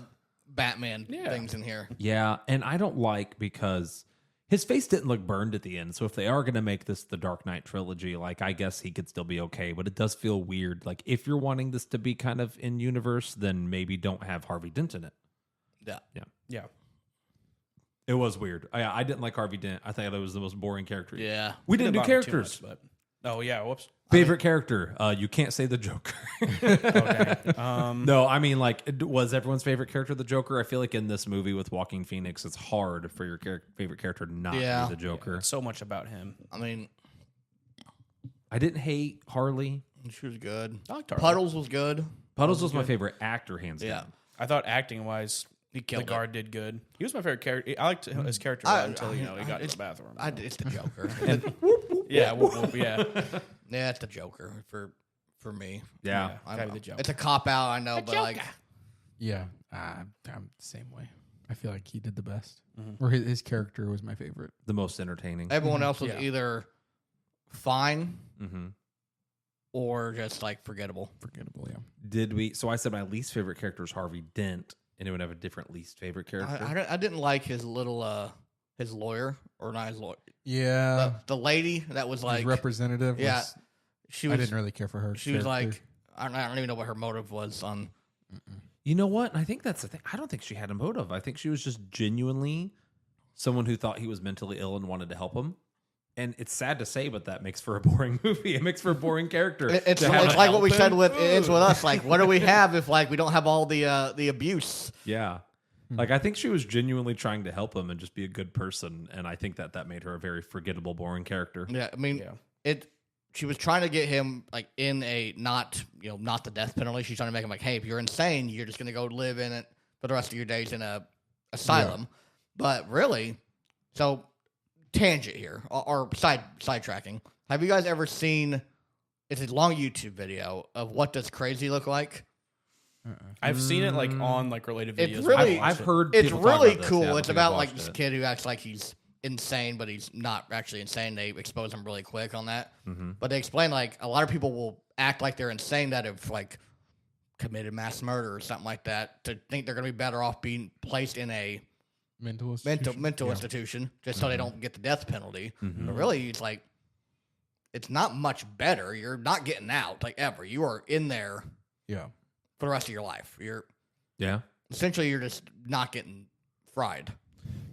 Batman things in here. Yeah, and I don't like because his face didn't look burned at the end. So if they are going to make this the Dark Knight trilogy, like I guess he could still be okay, but it does feel weird. Like if you're wanting this to be kind of in universe, then maybe don't have Harvey Dent in it. Yeah. It was weird. I didn't like Harvey Dent. I thought it was the most boring character. Yeah. We didn't do Didn't bother me too characters. much, but whoops. Favorite character? You can't say the Joker. Okay. No, I mean, like, was everyone's favorite character the Joker? I feel like in this movie with Joaquin Phoenix, it's hard for your favorite character not to be the Joker. So much about him. I mean, I didn't hate Harley. she was good. I liked Harley. Puddles was good. Puddles was my favorite actor, hands Yeah. down. I thought acting wise, He the killed guard did good. He was my favorite character. I liked his character a lot until he got to the bathroom. It's the Joker. Yeah, whoop, whoop, yeah. Yeah, it's the Joker for me. Yeah. Gotta be the Joker. It's a cop out, I know, but like, Yeah, I'm the same way. I feel like he did the best. Or his character was my favorite. The most entertaining. everyone else was Yeah. either fine Mm-hmm. or just like forgettable. Forgettable, yeah. Did we? So I said my least favorite character is Harvey Dent. Anyone have a different least favorite character? I didn't like his little his lawyer or not his lawyer. Yeah. The lady that was His like representative. yeah, Was, she I was didn't really care for her. she was character. like I don't even know what her motive was on. You know what? I think that's the thing. I don't think she had a motive. I think she was just genuinely someone who thought he was mentally ill and wanted to help him. And it's sad to say, but that makes for a boring movie. It makes for a boring character. It's To have like what we help said him. with it's with us. Like, what do we have if like we don't have all the abuse? Yeah. Like, I think she was genuinely trying to help him and just be a good person. And I think that made her a very forgettable, boring character. Yeah, I mean, she was trying to get him like in a not the death penalty. She's trying to make him like, hey, if you're insane, you're just gonna go live in it for the rest of your days in a asylum. Yeah. But really, so tangent here or sidetracking. Have you guys ever seen? It's a long YouTube video of what does crazy look like. I've seen it like on like related videos. It's really- I've heard It's people talk really about this. cool. Yeah, I don't It's think I've about like watched this it. kid who acts like he's insane, but he's not actually insane. They expose him really quick on that. Mhm. But they explain like a lot of people will act like they're insane that have like committed mass murder or something like that to think they're going to be better off being placed in a mental mental Yeah. institution just so they don't get the death penalty. Mhm. But really, it's like it's not much better. You're not getting out like ever. You are in there Yeah. for the rest of your life. You're Yeah. essentially you're just not getting fried.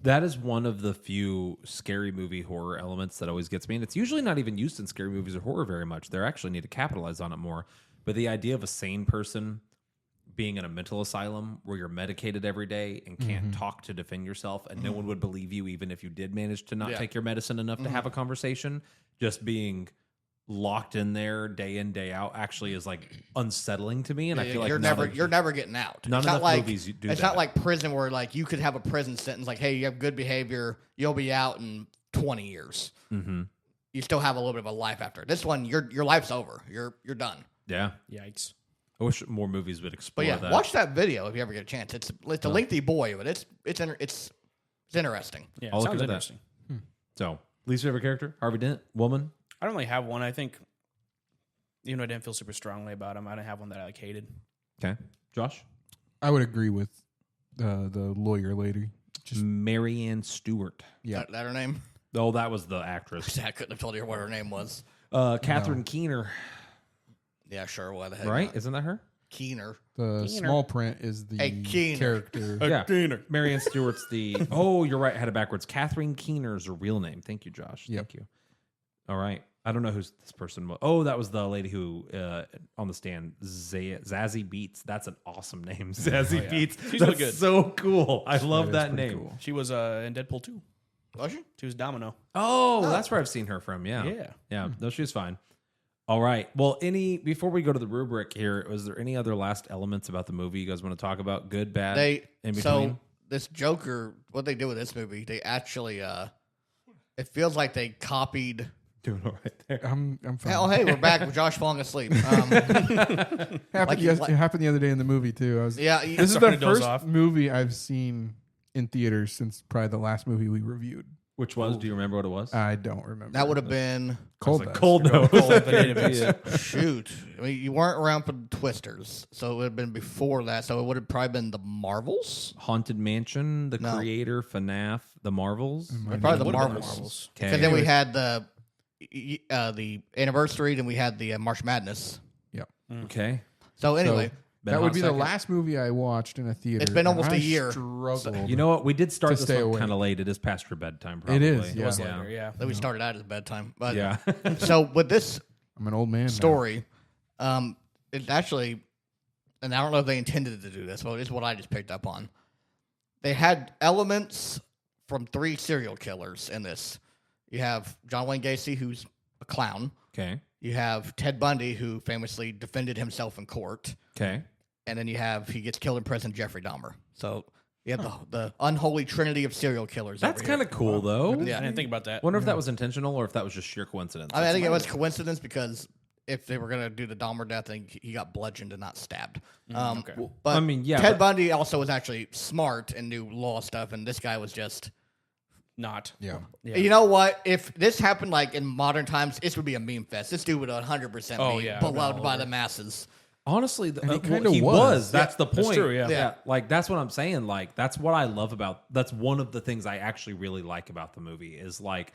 That is one of the few scary movie horror elements that always gets me. And it's usually not even used in scary movies or horror very much. They actually need to capitalize on it more. But the idea of a sane person being in a mental asylum where you're medicated every day and can't talk to defend yourself, and no one would believe you even if you did manage to not Yeah. take your medicine enough to have a conversation, just being locked in there day in, day out actually is like unsettling to me. And I feel like you're never getting out. none It's enough not like movies do it's that. not like prison where like you could have a prison sentence like, hey, you have good behavior, you'll be out in 20 years. Mhm. You still have a little bit of a life after this one. Your life's over. You're done. Yeah. Yikes. I wish more movies would explore But yeah, that. watch that video if you ever get a chance. It's a lengthy boy, but it's interesting. Yeah, I'll it look sounds into that. interesting. So, least favorite character? Harvey Dent? Woman? I don't really have one. I think, even though I didn't feel super strongly about him, I didn't have one that I like hated. Okay. Josh? I would agree with the lawyer lady. Just Marianne Stewart. yeah. That her name? Oh, that was the actress. I couldn't have told you what her name was. Catherine Keener, Yeah, sure. Why the heck? right? not? Isn't that her? Keener. The small print is the Hey, Keener. character. Yeah. Marianne Stewart's the... Oh, you're right. I had it backwards. Catherine Keener's a real name. Thank you, Josh. Yep. Thank you. All right. I don't know who this person was. Oh, that was the lady who, on the stand, Zazie Beetz. That's an awesome name. Zazie yeah. Beetz. She's That's really good. so cool. I love is that pretty name. cool. She was in Deadpool 2. Was she? She was Domino. Oh, that's where I've seen her from. Yeah. Yeah. Yeah. No, she's fine. All right. Well, before we go to the rubric here, was there any other last elements about the movie you guys want to talk about? Good, bad, in between? So this Joker, what they do with this movie, they actually it feels like they copied. Doing all right there. I'm fine. Oh, hey, we're back with Josh falling asleep. Happened, like- it happened the other day in the movie too. Yeah, This is Starting the to doze first off. movie I've seen in theaters since probably the last movie we reviewed, Which was? Do you remember what it was? I don't remember. That would have been Cold. Like Nose. Cold Nose. Cold Banana Mix. shoot. I mean, you weren't around for the Twisters, so it would have been before that. So it would have probably been the Marvels. Haunted Mansion, The No. Creator, FNAF, The Marvels. Probably the Would've been Marvels. Okay. Because then we had the anniversary, then we had the March Madness. Yep. Okay. So anyway, Been a That would hot be the second. last movie I watched in a theater. It's been and almost I a year. Struggled. You know what? We did start To this stay one awake. kind of late. It is past your bedtime, probably. It is, It was Yeah. later, yeah. then we started out as bedtime. But Yeah. so with this I'm an old man. now. story, it's actually, and I don't know if they intended to do this, but it's what I just picked up on. They had elements from 3 serial killers in this. You have John Wayne Gacy, who's a clown. Okay. You have Ted Bundy, who famously defended himself in court. Okay. And then he gets killed in prison, Jeffrey Dahmer. So you have the unholy trinity of serial killers. That's kind of cool, though. Yeah. I didn't think about that. Wonder if that was intentional or if that was just sheer coincidence. I think it was coincidence because if they were going to do the Dahmer death thing, he got bludgeoned and not stabbed. Okay. But I mean, yeah, Ted but- Bundy also was actually smart and knew law stuff, and this guy was just. Not. Yeah. Yeah. You know what? If this happened like in modern times, this would be a meme fest. This dude would 100% Oh, be yeah. beloved by the masses. Honestly, And he kinda he was. was. That's the point. That's true, yeah. Yeah. Like, that's what I'm saying. Like, that's what I love about. That's one of the things I actually really like about the movie is like,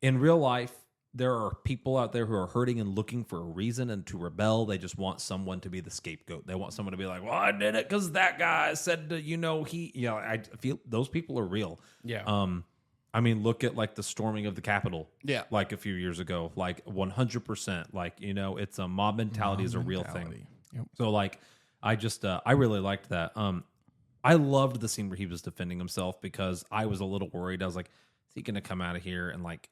in real life, there are people out there who are hurting and looking for a reason and to rebel. They just want someone to be the scapegoat. They want someone to be like, "Well, I did it because that guy said that." I feel those people are real. Yeah. I mean, look at like the storming of the Capitol. Yeah. Like a few years ago, like 100%. Like, it's a mob mentality is a real thing. Mentality. Yep. So like, I just I really liked that. I loved the scene where he was defending himself because I was a little worried. I was like, is he gonna come out of here and like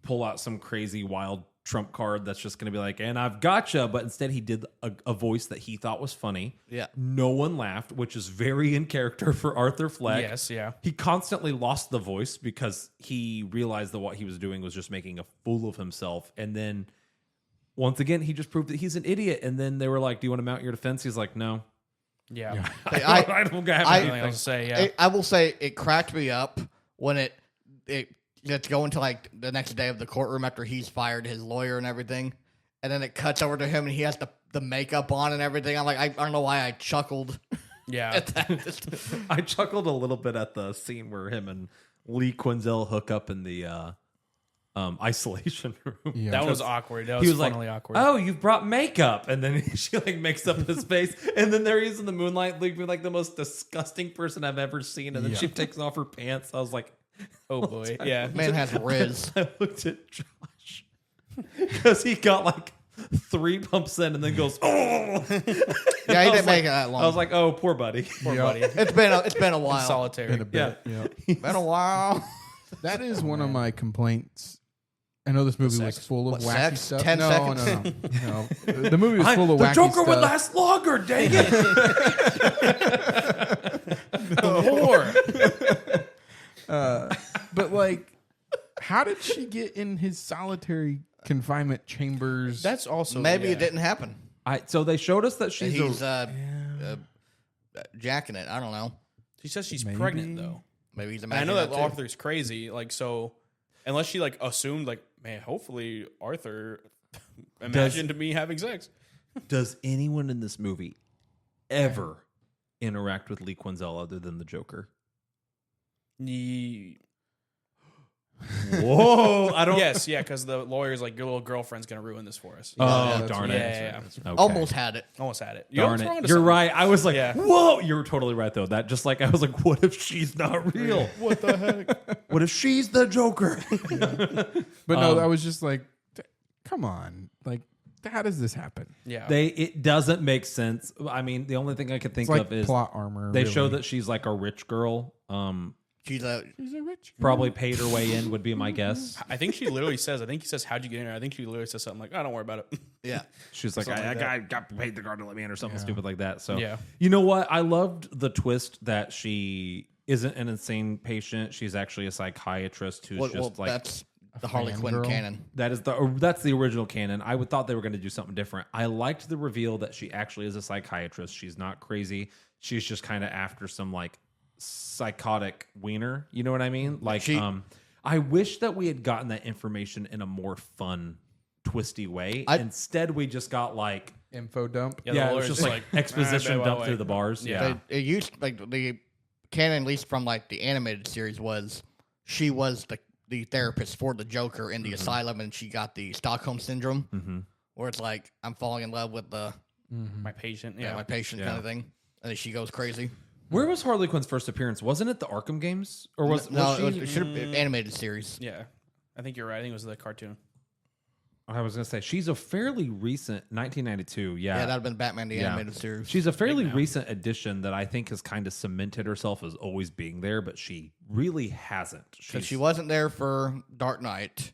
pull out some crazy wild trump card that's just gonna be like, and I've gotcha? But instead he did a voice that he thought was funny. Yeah. No one laughed, which is very in character for Arthur Fleck. Yes, yeah. He constantly lost the voice because he realized that what he was doing was just making a fool of himself. And then once again, he just proved that he's an idiot. And then they were like, "Do you want to mount your defense?" He's like, "No." Yeah. I don't have I- anything Anything else to say? Yeah. I will say it cracked me up when it gets going to like the next day of the courtroom after he's fired his lawyer and everything, and then it cuts over to him and he has the makeup on and everything. I'm like, I don't know why I chuckled yeah. at that. I chuckled a little bit at the scene where him and Lee Quinzel hook up in the isolation room. Yeah. That was awkward. That He was was like, funnily awkward. "Oh, you've brought makeup," and then she like makes up his face, and then there he is in the moonlight, looking like the most disgusting person I've ever seen. And then she takes off her pants. I was like, Oh boy. Yeah. Man has riz. I looked at Josh because he got like 3 pumps in and then goes, "Oh." Yeah, he I was didn't make like- it that long. I was like, "Oh, poor buddy." Poor Yeah. buddy. it's been a while. Solitary. In a bit. Yeah. Been a while. That is one of my complaints. I know this movie was sex? full of What, wacky sex? stuff. 10 no, seconds? no. The movie was full of the wacky Joker stuff. would last longer, dang it. The whore. But like, how did she get in his solitary confinement chambers? That's also Maybe yeah. it didn't happen. So they showed us that she's He's a, jacking it. I don't know. She says she's Maybe. pregnant though. Maybe he's And I know that too. Arthur's crazy. Like so, unless she like assumed like, man, hopefully Arthur imagined me having sex. does anyone in this movie ever interact with Lee Quinzel other than the Joker? Whoa! I don't. Yes, yeah, because the lawyer's like, your little girlfriend's gonna ruin this for us. Oh, Yeah, that's darn right. it! Yeah, yeah. Okay. Almost had it. Almost had it. Darn almost wrong it. to You're something. right. I was like, Yeah. whoa, you're totally right, though. That just like, I was like, what if she's not real? What the heck? What if she's the Joker? But no, I was just like, come on, like, how does this happen? Yeah. It doesn't make sense. I mean, the only thing I could think It's like of is plot armor. they really. show that she's like a rich girl. She's a She's a rich girl. Probably paid her way in would be my guess. I think she literally says, he says, how'd you get in there? I think she literally says something like, oh, don't worry about it. yeah. She's like, Something I like got paid the guard to let me in or something stupid like that. So, Yeah. you know what? I loved the twist that she isn't an insane patient. She's actually a psychiatrist who's Well, just like that's the Harley Quinn fangirl? canon. that's the original canon. I would thought they were going to do something different. I liked the reveal that she actually is a psychiatrist. She's not crazy. She's just kind of after some like psychotic wiener. You know what I mean? Like, She- I wish that we had gotten that information in a more fun, twisty way. Instead, we just got like Info dump. Yeah, yeah, the it was lawyer's just like exposition wait, dumped wait. through the bars. Yeah. It used like the canon, at least from like the animated series, was she was the therapist for the Joker in the asylum, and she got the Stockholm syndrome, where it's like I'm falling in love with My patient. my patient kind of thing, and then she goes crazy. Where was Harley Quinn's first appearance? Wasn't it the Arkham games, or was it should have been animated series. Yeah. I think you're right. I think it was the cartoon. I was going to say she's a fairly recent 1992. Yeah, that'd have been Batman the animated series. She's a fairly recent addition that I think has kind of cemented herself as always being there, but she really hasn't. Because she wasn't there for Dark Knight.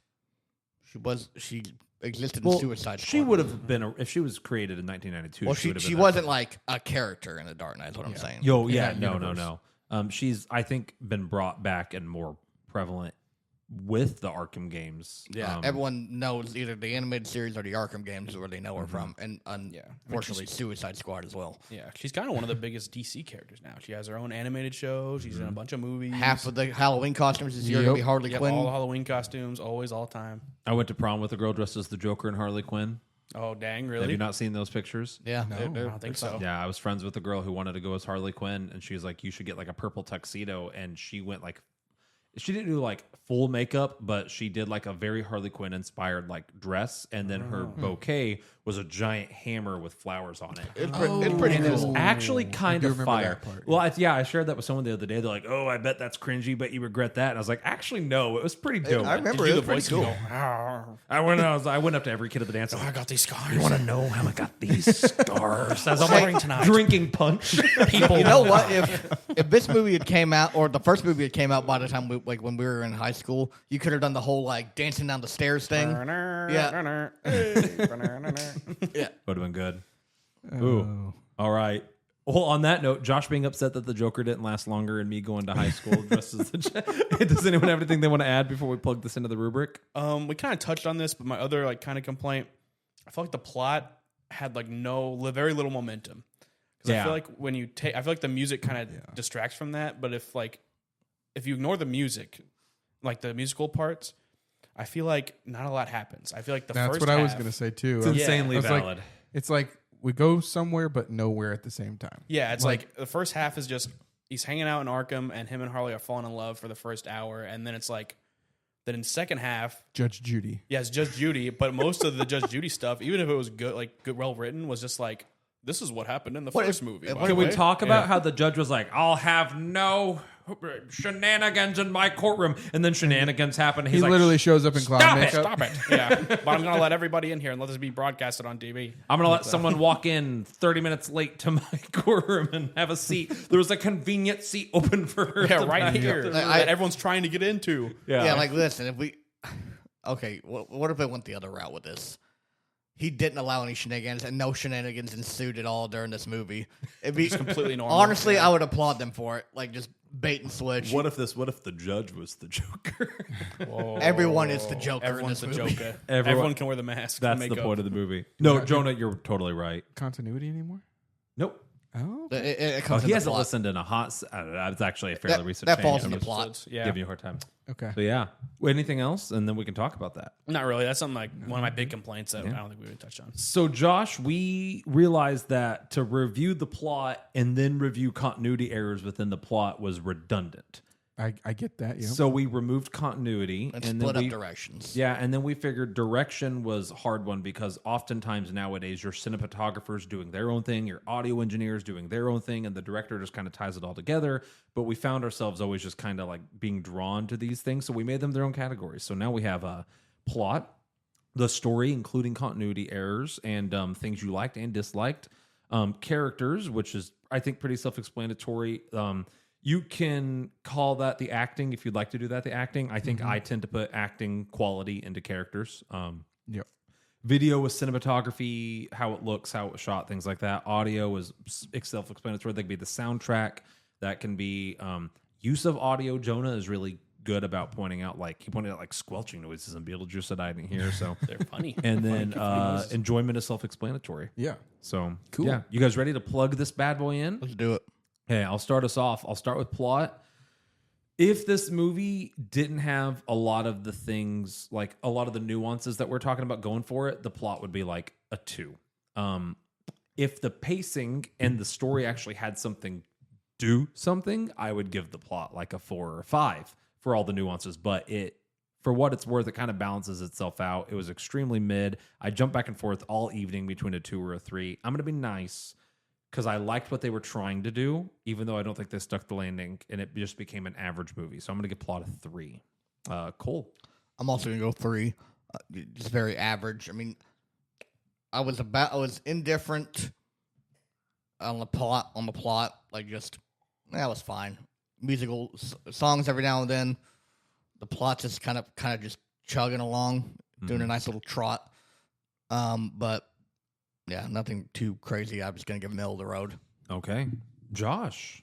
She existed in Suicide Squad. She would have been if she was created in 1992. Well, she would have she been wasn't like a character in the Dark Knight. Is what I'm saying. no, universe. no. She's I think been brought back and more prevalent with the Arkham games. Yeah, everyone knows either the animated series or the Arkham games where they know her from, and unfortunately, Suicide Squad as well. Yeah. She's kind of one of the biggest DC characters now. She has her own animated show. She's in a bunch of movies. Half of the Halloween costumes this year are gonna be Harley Yep, Quinn. all the Halloween costumes, always, all time. I went to prom with a girl dressed as the Joker and Harley Quinn. Oh, dang, Have really? you not seen those pictures? Yeah, I don't think so. Yeah, I was friends with a girl who wanted to go as Harley Quinn, and she was like, "You should get like a purple tuxedo." And she went like, she didn't do like full makeup, but she did like a very Harley Quinn inspired like dress, and then her bouquet was a giant hammer with flowers on it. it's pretty And it was cool. actually kind do of remember fire. that part, Well, I shared that with someone the other day. They're like, "Oh, I bet that's cringy, but you regret that." And I was like, "Actually, no, it was pretty dope." I remember Did it you was do the pretty voice? cool. You go, "Arr." I went up to every kid at the dance. I got these scars. You want to know how I got these scars? As I'm Wearing like tonight. drinking punch. People. You know what? If this movie had came out, or the first movie had came out by the time when we were in high school, you could have done the whole like dancing down the stairs thing. Yeah. Yeah. Would have been good. Ooh. All right. Well, on that note, Josh being upset that the Joker didn't last longer and me going to high school dressed as the Does anyone have anything they want to add before we plug this into the rubric? We kind of touched on this, but my other like kind of complaint, I felt like the plot had like very little momentum. Because I feel like when you take, I feel like the music kind of distracts from that. But if you ignore the music, like the musical parts, I feel like not a lot happens. I feel like That's first what I was half- going to say too. It's insanely I was like, valid. It's like we go somewhere but nowhere at the same time. Yeah, it's like the first half is just he's hanging out in Arkham and him and Harley are falling in love for the first hour, and then it's like then in the second half, Judge Judy. yeah, it's Judge Judy, but most of the Judge Judy stuff, even if it was good, well written, was just like this is what happened in the first movie. by Can the we way. talk about how the judge was like, "I'll have no shenanigans in my courtroom," and then shenanigans happen. He He's like, literally shows up in clown "Stop it, makeup. Stop it! Yeah, but I'm gonna let everybody in here and let this be broadcasted on TV. I'm going to let someone walk in 30 minutes late to my courtroom and have a seat. There was a convenient seat open for her. Yeah, to right back here up. that everyone's trying to get into. Yeah, like listen, if we okay, what if it went the other route with this? He didn't allow any shenanigans, and no shenanigans ensued at all during this movie. It'd be completely normal. Honestly, I would applaud them for it. Like just bait and switch. What if the judge was the Joker? Everyone is the Joker. Everyone's the in this movie. Joker. Everyone- Everyone can wear the mask. That's and the makeup. point of the movie. No, Jonah, you're totally right. Continuity anymore? Nope. Oh, It Oh, comes he in the hasn't plot. listened in a hot. It's actually a fairly recent. That change. falls I'm in the just plot. Yeah, Giving you a hard time. okay. So yeah. Anything else, and then we can talk about that. not really. That's something like one of my big complaints that I don't think we would touch on. So, Josh, we realized that to review the plot and then review continuity errors within the plot was redundant. I get that. Yeah. So we removed continuity And then split up we, directions. Yeah, and then we figured direction was a hard one because oftentimes nowadays your cinematographers doing their own thing, your audio engineers doing their own thing, and the director just kind of ties it all together. But we found ourselves always just kind of like being drawn to these things, so we made them their own categories. So now we have a plot, the story, including continuity errors and things you liked and disliked, characters, which is I think pretty self-explanatory. You can call that the acting if you'd like to do that. The acting, I think I tend to put acting quality into characters. Yep. Video with cinematography, how it looks, how it was shot, things like that. Audio is self-explanatory. That could be the soundtrack. That can be use of audio. Jonah is really good about pointing out, like he pointed out, like squelching noises in Beetlejuice that I didn't hear. So They're funny. and then enjoyment is self-explanatory. Yeah. So Cool. Yeah, you guys ready to plug this bad boy in? Let's do it. Okay, I'll start us off. I'll start with plot. If this movie didn't have a lot of the things, like a lot of the nuances that we're talking about going for it, the plot would be like a 2. If the pacing and the story actually had do something, I would give the plot like a 4 or a 5 for all the nuances. But for what it's worth, it kind of balances itself out. It was extremely mid. I jumped back and forth all evening between a 2 or a 3. I'm going to be nice because I liked what they were trying to do, even though I don't think they stuck the landing, and it just became an average movie. So I'm going to give plot a 3. Cole. I'm also gonna go 3. Just very average. I mean, I was indifferent on the plot. Like just that was fine. Musical songs every now and then. The plot just kind of just chugging along, doing a nice little trot. But yeah, nothing too crazy. I'm just gonna give middle of the road. Okay. Josh.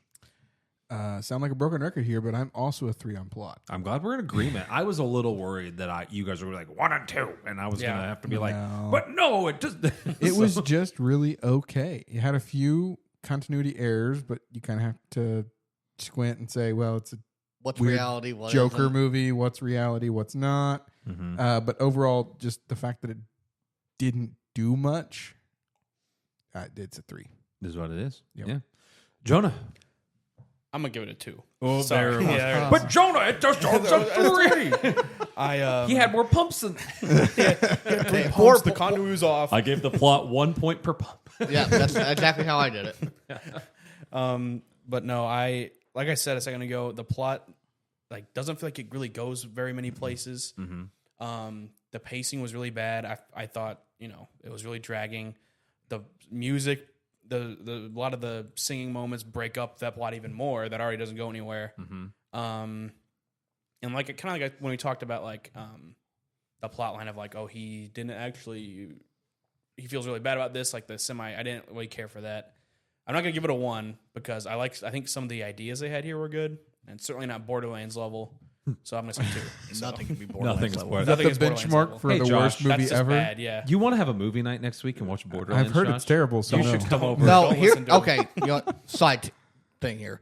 Sound like a broken record here, but I'm also a 3 on plot. I'm glad we're in agreement. I was a little worried that you guys were like 1 and 2, and I was gonna have to be like, but no, it just It was just really okay. It had a few continuity errors, but you kind of have to squint and say, well, it's a What's weird reality? What Joker isn't? movie. What's reality? What's not? But overall, just the fact that it didn't do much, it's a 3. This is what it is. Yep. Yeah. Jonah. I'm gonna give it a 2. Oh, Sorry. there it was. Yeah, But Jonah, it just jumps a 3. He had more pumps than 3 pumps. The continuity was off. I gave the plot 1 point per pump. Yeah, that's exactly how I did it. But no, like I said a second ago, the plot doesn't feel like it really goes very many places. The pacing was really bad. I thought it was really dragging. The music, a lot of the singing moments break up that plot even more. That already doesn't go anywhere. And like it kind of like when we talked about the plot line of he didn't actually, he feels really bad about this. Like I didn't really care for that. I'm not gonna give it a 1 because I think some of the ideas they had here were good and certainly not Borderlands level. So I'm gonna say 2. So. Nothing can be Borderlands. Nothing is level. Borderlands. Is that Nothing the is Borderlands benchmark level. for Hey, the Josh, worst movie That's just ever? bad. Yeah. You want to have a movie night next week and watch Borderlands? I've heard Josh? it's terrible. So You no. should come over. No, Don't here. listen to him. Okay, side thing here.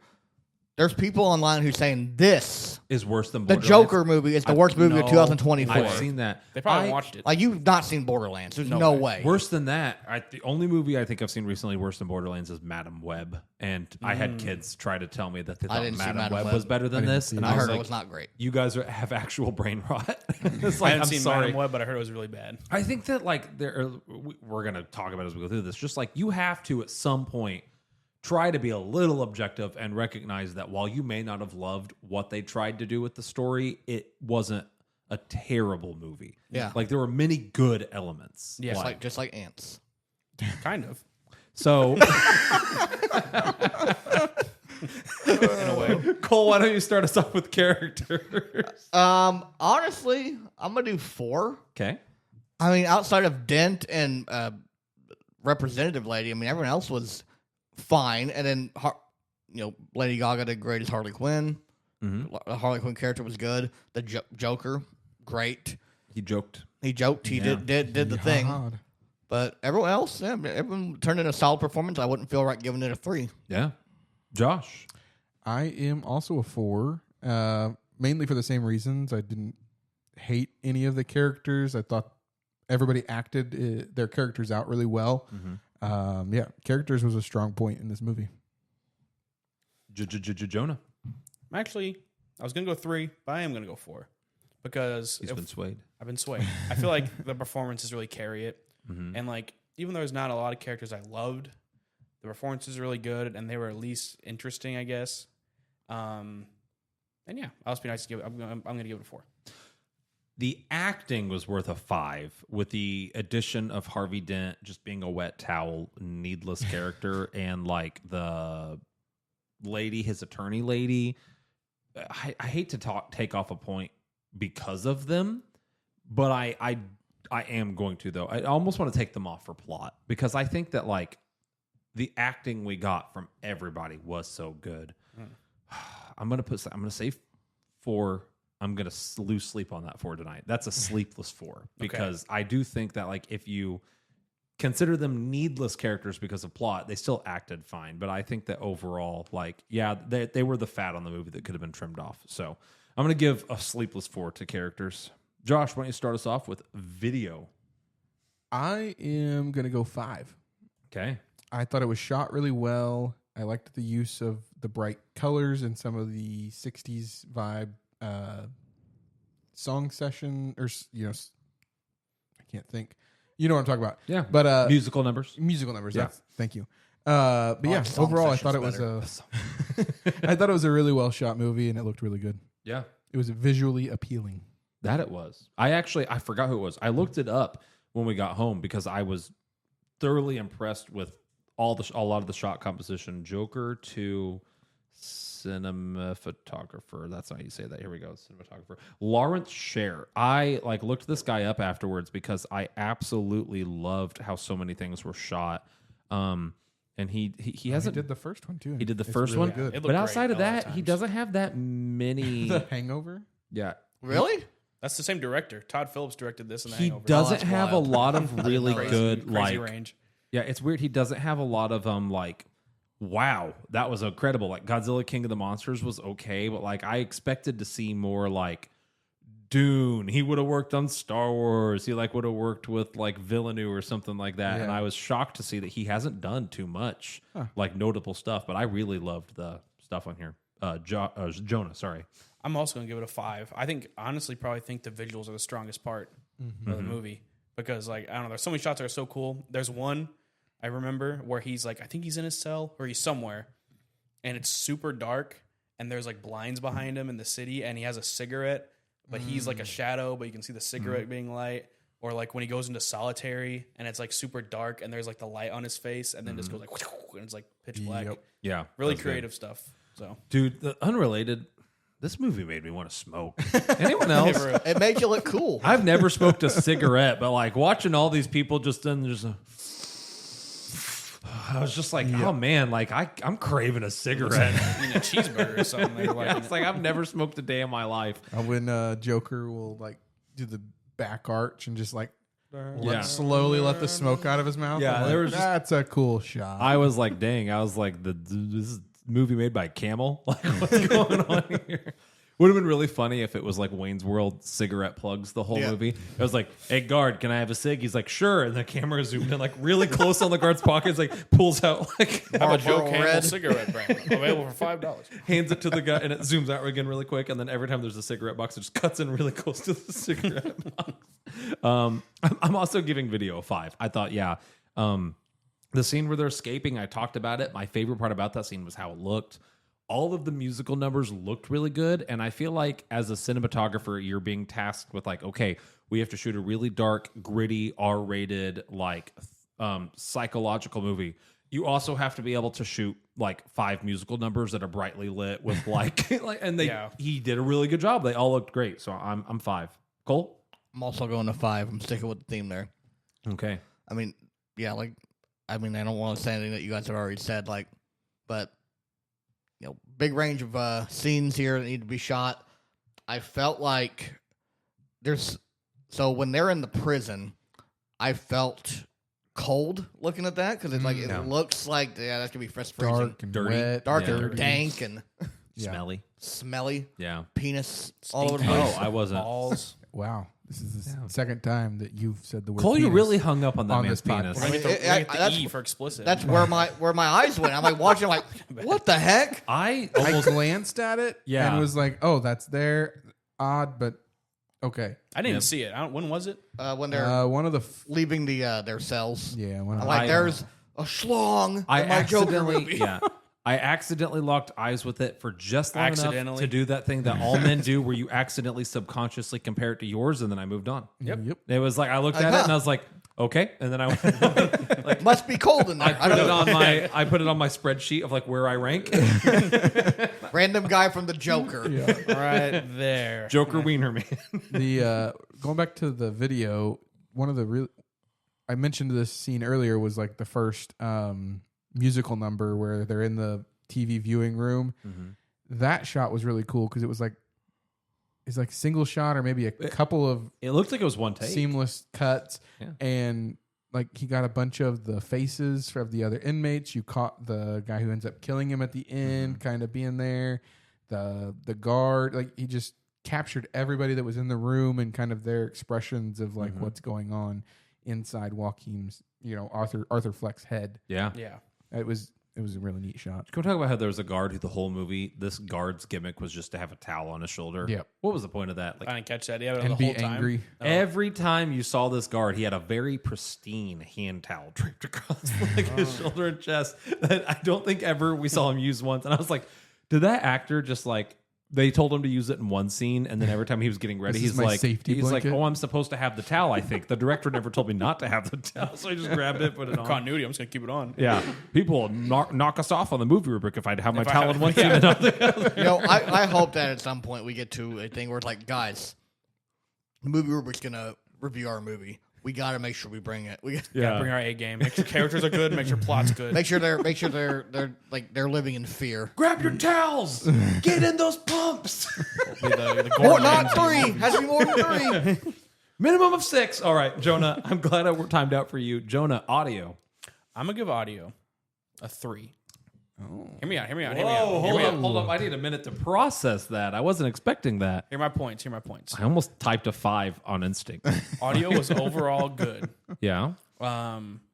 There's people online who saying this, Is worse than the Borderlands. Joker movie, is the worst movie of no, 2024. I've seen that. They probably watched it. Like you've not seen Borderlands. There's no way. Worse than that, the only movie I think I've seen recently worse than Borderlands is Madam Web, and I had kids try to tell me that they thought didn't see Madam Madam Web Web. was better than didn't this, see and it. I I was heard like, it was not great. "You guys have actual brain rot." It's I like, haven't I'm seen sorry. Madam Web, but I heard it was really bad. I think that we're gonna talk about it as we go through this. Just like you have to at some point try to be a little objective and recognize that while you may not have loved what they tried to do with the story, it wasn't a terrible movie. Yeah. Like there were many good elements. Yeah. Just like ants. Kind of. So In a way. Cole, why don't you start us off with characters? Honestly, I'm gonna do 4. Okay. I mean, outside of Dent and Representative Lady, I mean, everyone else was fine. And then, Lady Gaga did great as Harley Quinn. The Harley Quinn character was good. The Joker, great. He joked. He joked. He Yeah. did the thing. God. But everyone else, everyone turned in a solid performance. I wouldn't feel right giving it a 3. Yeah. Josh. I am also a 4, mainly for the same reasons. I didn't hate any of the characters. I thought everybody acted their characters out really well. Characters was a strong point in this movie. Jonah. Actually, I was going to go 3, but I am going to go 4. Because He's been swayed. I've been swayed. I feel like the performances really carry it. And even though there's not a lot of characters I loved, the performances are really good and they were at least interesting, I guess. And yeah, I'll just be nice to give it. I'm going to give it a 4. The acting was worth a 5 with the addition of Harvey Dent just being a wet towel, needless character, and the lady, his attorney lady. I hate to take off a point because of them, but I am going to, though. I almost want to take them off for plot because I think that the acting we got from everybody was so good. I'm gonna say 4. I'm gonna lose sleep on that 4 tonight. That's a sleepless 4 because I do think that if you consider them needless characters because of plot, they still acted fine. But I think that overall, like, yeah, they were the fat on the movie that could have been trimmed off. So I'm going to give a sleepless 4 to characters. Josh, why don't you start us off with video? I am going to go 5. Okay. I thought it was shot really well. I liked the use of the bright colors and some of the 60s vibe song session, or, I can't think. You know what I'm talking about. Yeah. But musical numbers. Yeah. Thank you. But yeah, overall I thought it was I thought it was a really well shot movie, and it looked really good. Yeah. It was visually appealing. That it was. I forgot who it was. I looked it up when we got home because I was thoroughly impressed with a lot of the shot composition. Joker to cinematographer. That's how you say that. Here we go. Cinematographer. Lawrence Sher. I looked this guy up afterwards because I absolutely loved how so many things were shot. And he hasn't He did the first one too. he did the It's first really one, good. It looked but outside great of a lot of that, he times. doesn't have that many. The Hangover. Yeah, Really? That's the same director. Todd Phillips directed this and The he Hangover. doesn't that's have wild. a lot of really Crazy- good crazy like. range. Yeah, it's weird. He doesn't have a lot of like, wow, that was incredible. Like Godzilla King of the Monsters was okay, but like I expected to see more like Dune. He would have worked on Star Wars. He would have worked with like Villeneuve or something like that. Yeah. And I was shocked to see that he hasn't done too much like notable stuff. But I really loved the stuff on here. Jonah, sorry. I'm also going to give it a 5. I think, honestly, probably think the visuals are the strongest part of the movie because, I don't know, there's so many shots that are so cool. There's one I remember where he's I think he's in his cell or he's somewhere, and it's super dark, and there's blinds behind him in the city, and he has a cigarette, but he's a shadow, but you can see the cigarette being light. Or when he goes into solitary, and it's super dark, and there's the light on his face, and then just goes and it's pitch black. Yep. Yeah, Really that's good. creative stuff. So, Dude, unrelated. This movie made me want to smoke. Anyone else? It made you look cool. I've never smoked a cigarette, but watching all these people just in there's I was just oh man, I'm craving a cigarette. eating a cheeseburger or something. Yeah, it's I've never smoked a day in my life. When Joker will do the back arch and just Yeah. slowly let the smoke out of his mouth. Yeah, I'm there was just- that's a cool shot. I was dang, I was this is a movie made by Camel. What's going on here? Would have been really funny if it was Wayne's World cigarette plugs the whole movie. It was hey guard, can I have a cig? He's sure. And the camera zoomed in really close on the guard's pockets, pulls out Marlboro Joe Campbell Red. cigarette brand available for $5. hands it to the guy, and it zooms out again really quick. And then every time there's a cigarette box, it just cuts in really close to the cigarette box. I'm also giving video a 5. I thought, the scene where they're escaping, I talked about it. My favorite part about that scene was how it looked. All of the musical numbers looked really good, and I feel as a cinematographer, you're being tasked with okay, we have to shoot a really dark, gritty, R-rated, psychological movie. You also have to be able to shoot 5 musical numbers that are brightly lit with and he did a really good job. They all looked great, so I'm 5. Cole? I'm also going to 5. I'm sticking with the theme there. Okay. I mean, yeah, I don't want to say anything that you guys have already said, but big range of scenes here that need to be shot. I felt when they're in the prison, I felt cold looking at that because it's it looks that's gonna be fresh freezing, dark and Dirty. wet, dark and dirty. dank and Yeah. Smelly. smelly, Yeah. penis all over the Stinky. place. Oh, I wasn't. Balls. Wow, this is the second time that you've said the word. Cole, you penis. really hung up on that on man's this podcast. penis. We're gonna get the, I- we're gonna get the that's- E for explicit. That's where my eyes went. I'm watching, what the heck? I I almost glanced at it Yeah. and was oh, that's there. Odd, but okay. I didn't even see it. When was it? When they're One of the leaving their cells. yeah, one of I'm the, there's a schlong I in my Joker accidentally, movie. I accidentally locked eyes with it for just long enough Accidentally? to do that thing that all men do, where you accidentally subconsciously compare it to yours, and then I moved on. Yep. It was I looked at it and I was okay, and then I went, Must be cold in there. I put don't it know. on I put it on my spreadsheet of where I rank. Random guy from the Joker. Right there. Joker Wiener man. the going back to the video, one of the I mentioned this scene earlier was the first musical number where they're in the TV viewing room. That shot was really cool because it was it's single shot or maybe a couple of It looked like it was one take. seamless cuts, Yeah. and like he got a bunch of the faces of the other inmates. You caught the guy who ends up killing him at the end, kind of being there. The guard, like he just captured everybody that was in the room and kind of their expressions of like what's going on inside Joaquin's, Arthur Fleck's head. Yeah. It was a really neat shot. Can we talk about how there was a guard who the whole movie, this guard's gimmick was just to have a towel on his shoulder? Yep. What was the point of that? Like, I didn't catch that. Yeah, And the be whole time. angry. every time you saw this guard, he had a very pristine hand towel draped across like his shoulder and chest that I don't think ever we saw him use once. And I was like, did that actor just like, they told him to use it in one scene, and then every time he was getting ready, This is he's my like, safety blanket. "Oh, I'm supposed to have the towel." I think the director never told me not to have the towel, so I just grabbed it, put it on. Continuity. I'm just gonna keep it on. Yeah, people will knock us off on the movie rubric if I have my If I towel have- in one scene and not the other. I hope that at some point we get to a thing where it's like, guys, the movie rubric's gonna review our movie. We got to make sure we bring it. Gotta bring our A game. Make sure characters are good. Make sure plot's good. Make sure they're living in fear. Grab your towels, get in those pumps. the More, Gordon not Ramsay. 3. Has to be more than 3. Minimum of 6. All right, Jonah. I'm glad we're timed out for you, Jonah. Audio. I'm gonna give audio a 3. Oh. Hear me out. Whoa, hold up. I need a minute to process that. I wasn't expecting that. Hear my points. I almost typed a 5 on instinct. Audio was overall good. Yeah.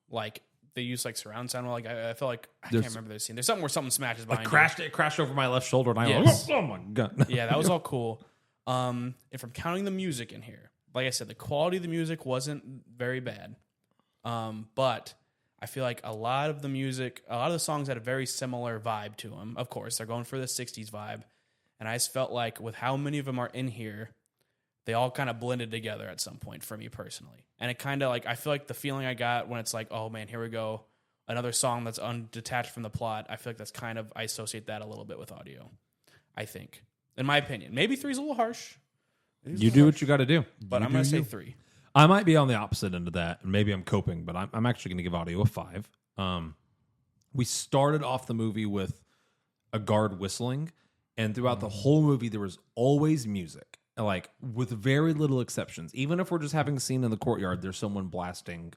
Like they use like surround sound. Like I felt like I There's- can't remember this scene. There's something where something smashes behind It crashed over my left shoulder, and I Yes. was like, oh my god. you. Yeah, that was all cool. If I'm counting the music in here, like I said, the quality of the music wasn't very bad. But I feel like a lot of the songs had a very similar vibe to them. Of course, they're going for the 60s vibe. And I just felt like with how many of them are in here, they all kind of blended together at some point for me personally. And it kind of like, I feel like the feeling I got when it's like, oh man, here we go. Another song that's undetached from the plot. I feel like that's kind of, I associate that a little bit with audio, I think. In my opinion. Maybe 3's a little harsh. You do what you got to do. But I'm going to say 3. I might be on the opposite end of that, and maybe I'm coping, but I'm actually going to give audio a 5. We started off the movie with a guard whistling, and throughout the whole movie, there was always music, like with very little exceptions. Even if we're just having a scene in the courtyard, there's someone blasting,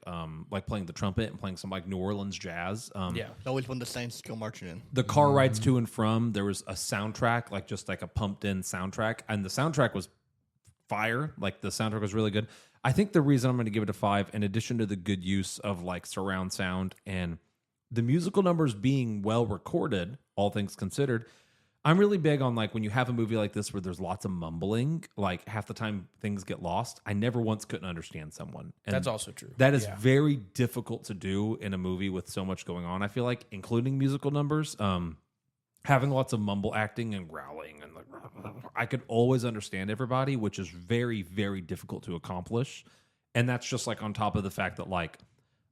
like playing the trumpet and playing some like New Orleans jazz. Yeah. It's always when the Saints go marching in. The car rides to and from, there was a soundtrack, like just like a pumped in soundtrack, and the soundtrack was fire. Like the soundtrack was really good. I think the reason I'm going to give it a 5, in addition to the good use of like surround sound and the musical numbers being well recorded, all things considered, I'm really big on like when you have a movie like this where there's lots of mumbling, like half the time things get lost. I never once couldn't understand someone. And That's also true. that is very difficult to do in a movie with so much going on. I feel like, including musical numbers, having lots of mumble acting and growling and like, I could always understand everybody, which is very, very difficult to accomplish. And that's just like on top of the fact that like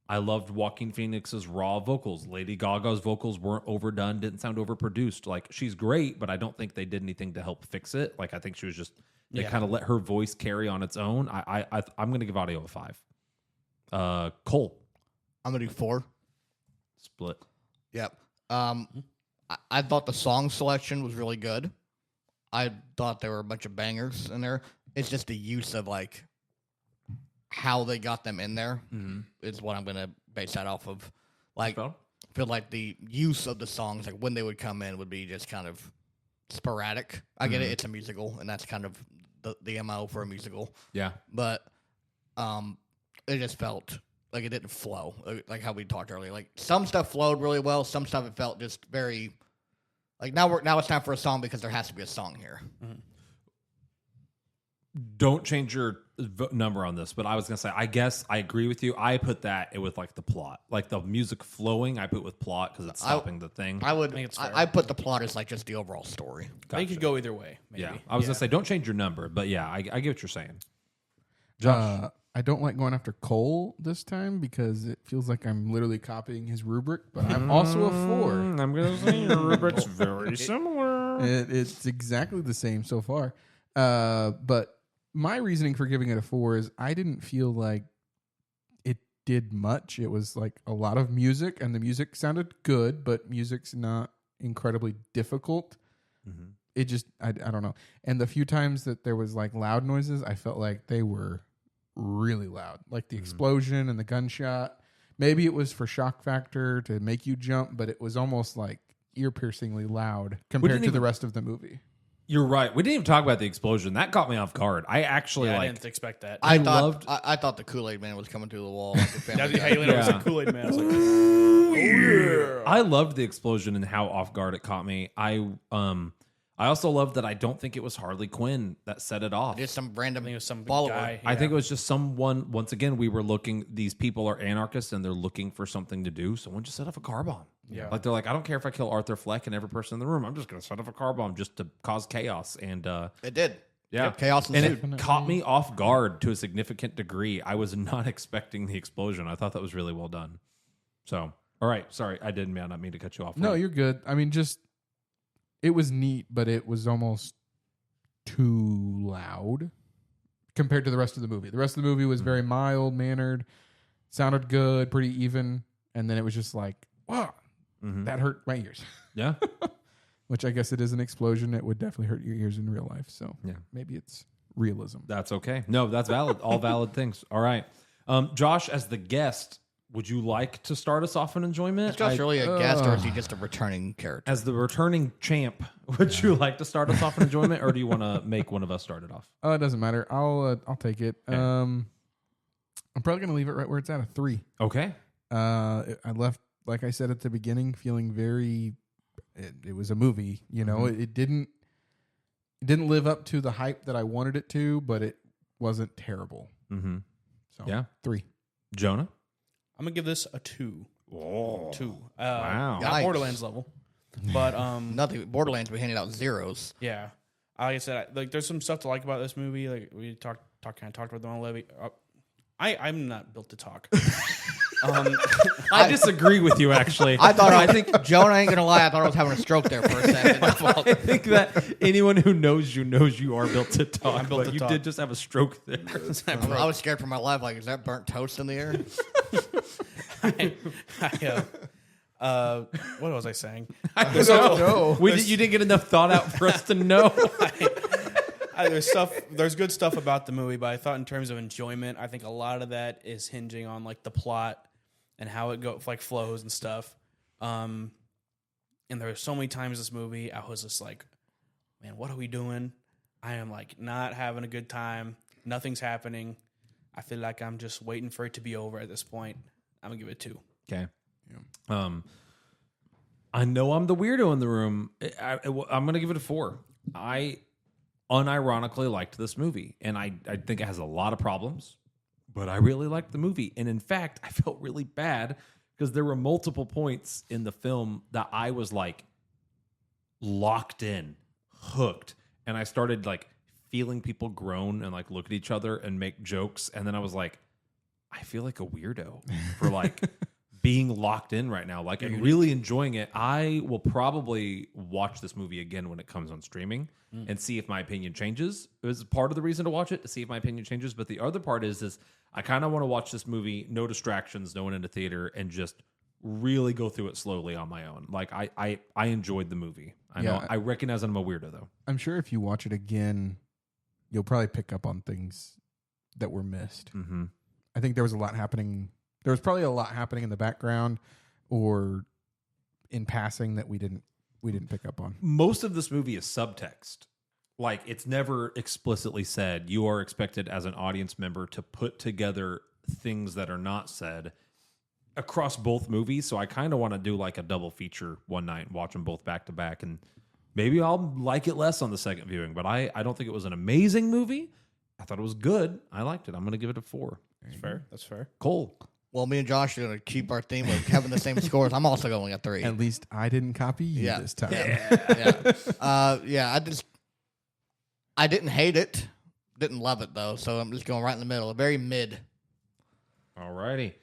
I loved Joaquin Phoenix's raw vocals. Lady Gaga's vocals weren't overdone, didn't sound overproduced. Like she's great, but I don't think they did anything to help fix it. Like I think she was just they kind of let her voice carry on its own. I'm going to give audio a 5. Cole. I'm gonna do 4. Split. Yep. I thought the song selection was really good. I thought there were a bunch of bangers in there. It's just the use of like how they got them in there is what I'm gonna base that off of. Like, I feel like the use of the songs, like when they would come in, would be just kind of sporadic. I get it; it's a musical, and that's kind of the MO for a musical. Yeah. But it just felt like it didn't flow, like how we talked earlier. Like some stuff flowed really well, some stuff it felt just very like now it's time for a song because there has to be a song here. Don't change your number on this, but I was gonna say I guess I agree with you. I put that with like the plot, like the music flowing. I put with plot because it's stopping the thing. I put the plot as like just the overall story. They could go either way. Maybe. Yeah, I was gonna say don't change your number, but yeah, I get what you're saying. Josh, I don't like going after Cole this time because it feels like I'm literally copying his rubric, but I'm also a 4. I'm gonna say your rubric's very similar. It's exactly the same so far. But my reasoning for giving it a 4 is I didn't feel like it did much. It was like a lot of music, and the music sounded good, but music's not incredibly difficult. Mm-hmm. It just, I don't know. And the few times that there was like loud noises, I felt like they were really loud, like the explosion and the gunshot. maybe it was for shock factor to make you jump, but it was almost like ear-piercingly loud compared to the rest of the movie. You're right. We didn't even talk about the explosion. That caught me off guard. I actually I didn't expect that. I thought the Kool-Aid Man was coming through the wall. Like That's how you was like Kool-Aid Man. I was like, oh yeah. I loved the explosion and how off guard it caught me. I also loved that I don't think it was Harley Quinn that set it off. Just some random. I think it was some follower. guy. I think it was just someone. Once again, we were looking. These people are anarchists and they're looking for something to do. Someone just set off a car bomb. Yeah, like they're like, I don't care if I kill Arthur Fleck and every person in the room. I'm just going to set off a car bomb just to cause chaos. And it did. Yeah, chaos ensued. And it caught me off guard to a significant degree. I was not expecting the explosion. I thought that was really well done. So, all right, sorry, I didn't mean to cut you off. No, you're good. I mean, just it was neat, but it was almost too loud compared to the rest of the movie. The rest of the movie was very mild mannered, sounded good, pretty even, and then it was just like, wow, that hurt my ears. Yeah. Which I guess it is an explosion. It would definitely hurt your ears in real life. So yeah, maybe it's realism. That's okay. No, that's valid. All valid things. All right. Josh, as the guest, would you like to start us off in enjoyment? Is Josh really a guest, or is he just a returning character? As the returning champ, would you like to start us off in enjoyment, or do you want to make one of us start it off? Oh, it doesn't matter. I'll take it. Okay. I'm probably gonna leave it right where it's at, a 3. Okay. I left, like I said at the beginning, feeling very. It was a movie, you know. It didn't live up to the hype that I wanted it to, but it wasn't terrible. Mm-hmm. So yeah, 3. Jonah, I'm gonna give this a 2. Oh, 2. Wow. Not Yikes. Borderlands level, but Nothing. Borderlands, we handed out zeros. yeah. Like I said, like there's some stuff to like about this movie. Like we talked about them on Levy. I'm not built to talk. I disagree with you. Actually, I think Jonah ain't gonna lie. I thought I was having a stroke there for a second. I think that anyone who knows you are built to talk. I'm built to you talk. did just have a stroke there. I was scared for my life. Like, is that burnt toast in the air? What was I saying? I don't know. You didn't get enough thought out for us to know. There's good stuff about the movie, but I thought in terms of enjoyment, I think a lot of that is hinging on like the plot and how it flows and stuff. And there were so many times this movie I was just like, man, what are we doing? I am like not having a good time. Nothing's happening. I feel like I'm just waiting for it to be over at this point. I'm gonna give it 2. Okay. Yeah. I know I'm the weirdo in the room. I'm gonna give it a 4. I unironically liked this movie, and I think it has a lot of problems, but I really liked the movie. And in fact, I felt really bad because there were multiple points in the film that I was like locked in, hooked, and I started like feeling people groan and like look at each other and make jokes, and then I was like, I feel like a weirdo for like being locked in right now, like and really enjoying it. I will probably watch this movie again when it comes on streaming and see if my opinion changes. It was part of the reason to watch it, to see if my opinion changes. But the other part is I kind of want to watch this movie, no distractions, no one in the theater, and just really go through it slowly on my own. Like I enjoyed the movie. I know I recognize I'm a weirdo though. I'm sure if you watch it again, you'll probably pick up on things that were missed. Mm-hmm. I think there was a lot happening. There was probably a lot happening in the background or in passing that we didn't pick up on. Most of this movie is subtext. Like, it's never explicitly said. You are expected as an audience member to put together things that are not said across both movies. So I kind of want to do like a double feature one night and watch them both back to back. And maybe I'll like it less on the second viewing. But I don't think it was an amazing movie. I thought it was good. I liked it. I'm going to give it a 4. That's fair. Cole. Well, me and Josh are going to keep our theme of having the same scores. I'm also going a 3. At least I didn't copy you this time. I didn't hate it. Didn't love it, though. So I'm just going right in the middle. Very mid. All righty.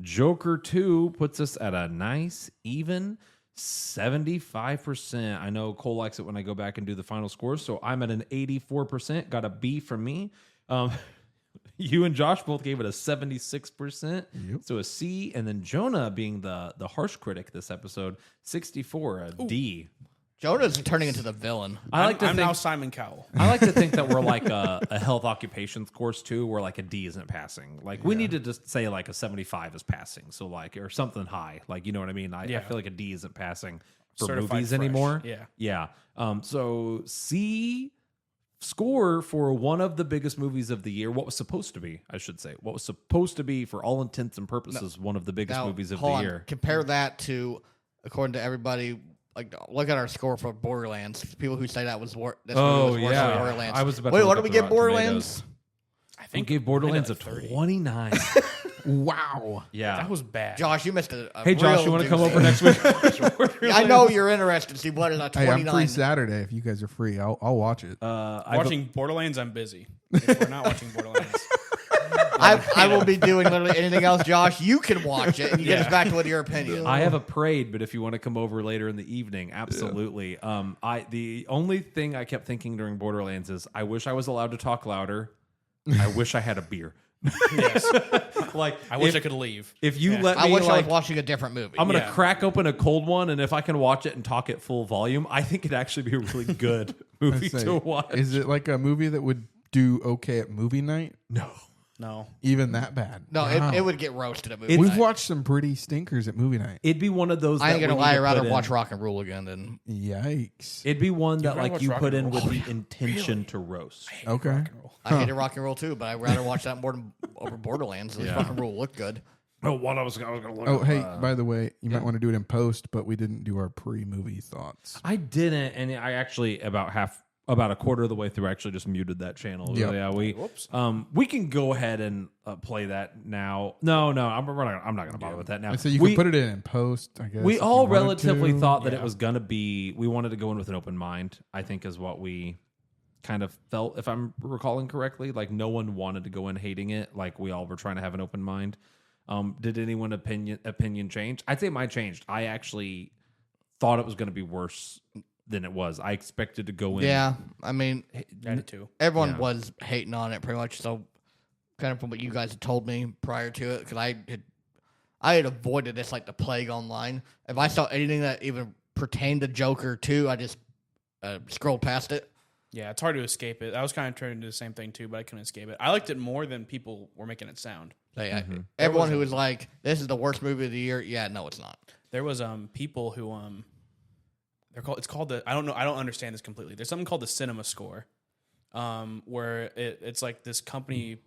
Joker 2 puts us at a nice, even 75%. I know Cole likes it when I go back and do the final scores, so I'm at an 84%. Got a B from me. You and Josh both gave it a 76%, so a C. And then Jonah, being the harsh critic this episode, 64, a D. Jonah's turning into the villain. I'm now Simon Cowell. I like to think that we're like a health occupations course too, where like a D isn't passing. Like we need to just say like a 75 is passing, so like or something high. Like you know what I mean? I feel like a D isn't passing for Certified movies fresh. anymore. Yeah. So C score for one of the biggest movies of the year. What was supposed to be, I should say, what was supposed to be for all intents and purposes one of the biggest movies of the year. Compare that to, according to everybody. Like, look at our score for Borderlands. People who say that was worse than Borderlands. I was about Wait, to what look did we up get the Rotten Borderlands? Tomatoes. I think we gave Borderlands a 29. Wow. Yeah. That was bad. Josh, you missed a Hey, Josh, you want to come over next week? I know you're interested to see what is a 29. Hey, I'm free Saturday. If you guys are free, I'll watch it. Watching Borderlands, I'm busy. If we're not watching Borderlands. I will be doing literally anything else, Josh. You can watch it and you get us back to what your opinion. I have a parade, but if you want to come over later in the evening, absolutely. The only thing I kept thinking during Borderlands is I wish I was allowed to talk louder. I wish I had a beer. Yes. Like I wish I could leave. If you let me, I wish I was watching a different movie. I'm gonna crack open a cold one, and if I can watch it and talk at full volume, I think it'd actually be a really good movie to watch. Is it like a movie that would do okay at movie night? No. Even that bad? No, Wow. it would get roasted at movie We've night. watched some pretty stinkers at movie night. It'd be one of those. I ain't gonna that lie, I'd you rather put watch in- Rock and Roll again than. Yikes. It'd be one that rather like watch you Rock put and in Roll? with the intention to roast. Okay. I hated Rock and Roll too, but I'd rather watch that more than over Borderlands. This Rock and Roll looked good. Oh, what I was gonna look. Oh, hey, by the way, you might want to do it in post, but we didn't do our pre-movie thoughts. I didn't, and I actually about a quarter of the way through, I actually just muted that channel. Yep. Yeah, we can go ahead and play that now. No, I'm not going to bother with that now. So you can put it in post, I guess. We if all you wanted relatively to. thought that it was going to be. We wanted to go in with an open mind. I think is what we kind of felt, if I'm recalling correctly. Like no one wanted to go in hating it. Like we all were trying to have an open mind. Did anyone opinion change? I'd say mine changed. I actually thought it was going to be worse than it was. I expected to go in. Yeah, I mean, everyone Yeah. was hating on it pretty much. So, kind of from what you guys had told me prior to it, because I had avoided this like the plague online. If I saw anything that even pertained to Joker 2, I just scrolled past it. Yeah, it's hard to escape it. I was kind of trying to do the same thing too, but I couldn't escape it. I liked it more than people were making it sound. Everyone who was like, "This is the worst movie of the year," yeah, no, it's not. There was people who it's called the I don't understand this completely. There's something called the cinema score, where it's like this company,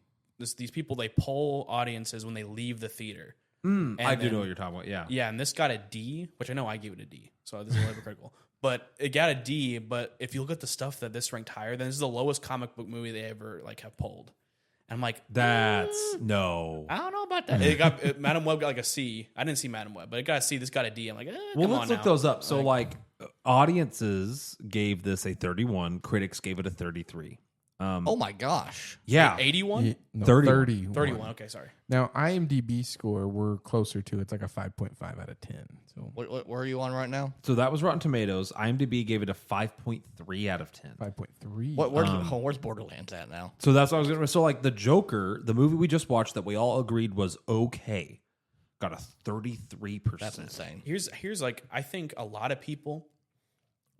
these people, they poll audiences when they leave the theater. I do know what you're talking about. Yeah. Yeah, and this got a D, which I know I gave it a D, so this is a little critical. But it got a D. But if you look at the stuff that this ranked higher, then this is the lowest comic book movie they ever like have polled. And I'm like, That's no. I don't know about that. It got Madam Web got like a C. I didn't see Madam Web, but it got a C. This got a D. I'm like, Well, come let's on look now. those up. So, like, audiences gave this a 31. Critics gave it a 33. Oh my gosh! Yeah, 81? No, 30. 31. Okay, sorry. Now, IMDb score, we're closer to. It's like a 5.5 out of 10. So Where are you on right now? So that was Rotten Tomatoes. IMDb gave it a 5.3 out of 10. 5.3. Where's Borderlands at now? So that's what I was going to. So like the Joker, the movie we just watched that we all agreed was okay, got a 33%. That's insane. Here's like, I think a lot of people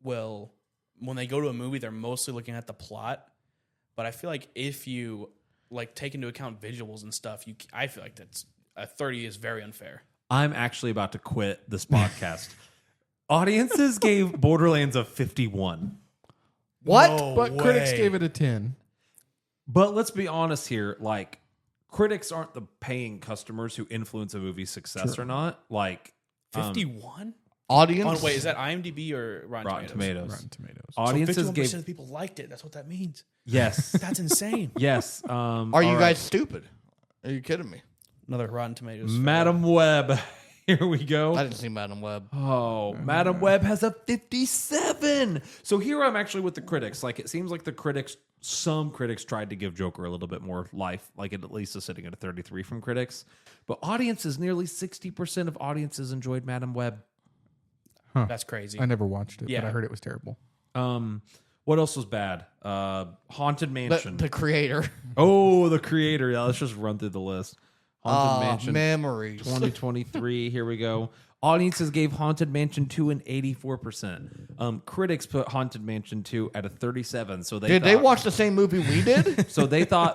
will, when they go to a movie, they're mostly looking at the plot. But I feel like if you like take into account visuals and stuff, I feel like that's a 30 is very unfair. I'm actually about to quit this podcast. Audiences gave Borderlands a 51. What? No But critics way. gave it a 10. But let's be honest here. Like, critics aren't the paying customers who influence a movie's success or not. Like, 51? Audience? Wait, is that IMDb or Rotten Rotten Tomatoes? Tomatoes. Rotten Tomatoes. Audiences So 51% gave of the people liked it. That's what that means. yes, That's insane. yes. Are you guys stupid? Are you kidding me? Another Rotten Tomatoes. Madam Web? Here we go. I didn't see Madam Web. Oh, Madam Web has a 57. So here I'm actually with the critics. Like, it seems like some critics tried to give Joker a little bit more life. Like, it at least is sitting at a 33 from critics. But audiences, nearly 60% of audiences enjoyed Madam Web. That's crazy. I never watched it, Yeah. but I heard it was terrible. What else was bad? Haunted Mansion. The creator. Oh, the creator. Yeah, let's just run through the list. Haunted Mansion. Memories. 2023. Here we go. Audiences gave Haunted Mansion 2 an 84%. Critics put Haunted Mansion 2 at a 37. So Did they watch the same movie we did? So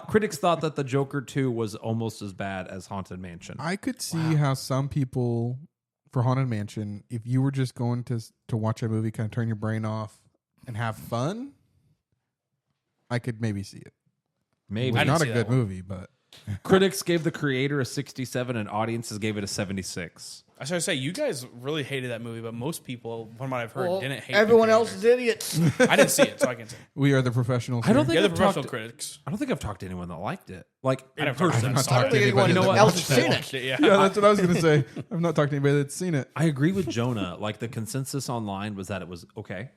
critics thought that The Joker 2 was almost as bad as Haunted Mansion. I could see how some people for Haunted Mansion, if you were just going to watch a movie, kind of turn your brain off and have fun, I could maybe see it. Maybe. It's not a see good that one. movie, but Critics gave the creator a 67 and audiences gave it a 76. I was going to say, you guys really hated that movie, but most people, from what I've heard, didn't hate Everyone the else is idiots. I didn't see it, so I can't say. we are the professionals. I don't here. think Yeah, the I've professional talked- critics. I don't think I've talked to anyone that liked it. Like, I in don't think person. I've not I don't talked to think anybody anyone that else watched has seen that. it. Yeah. Yeah, that's what I was going to say. I've not talked to anybody that's seen it. I agree with Jonah. Like, the consensus online was that it was okay.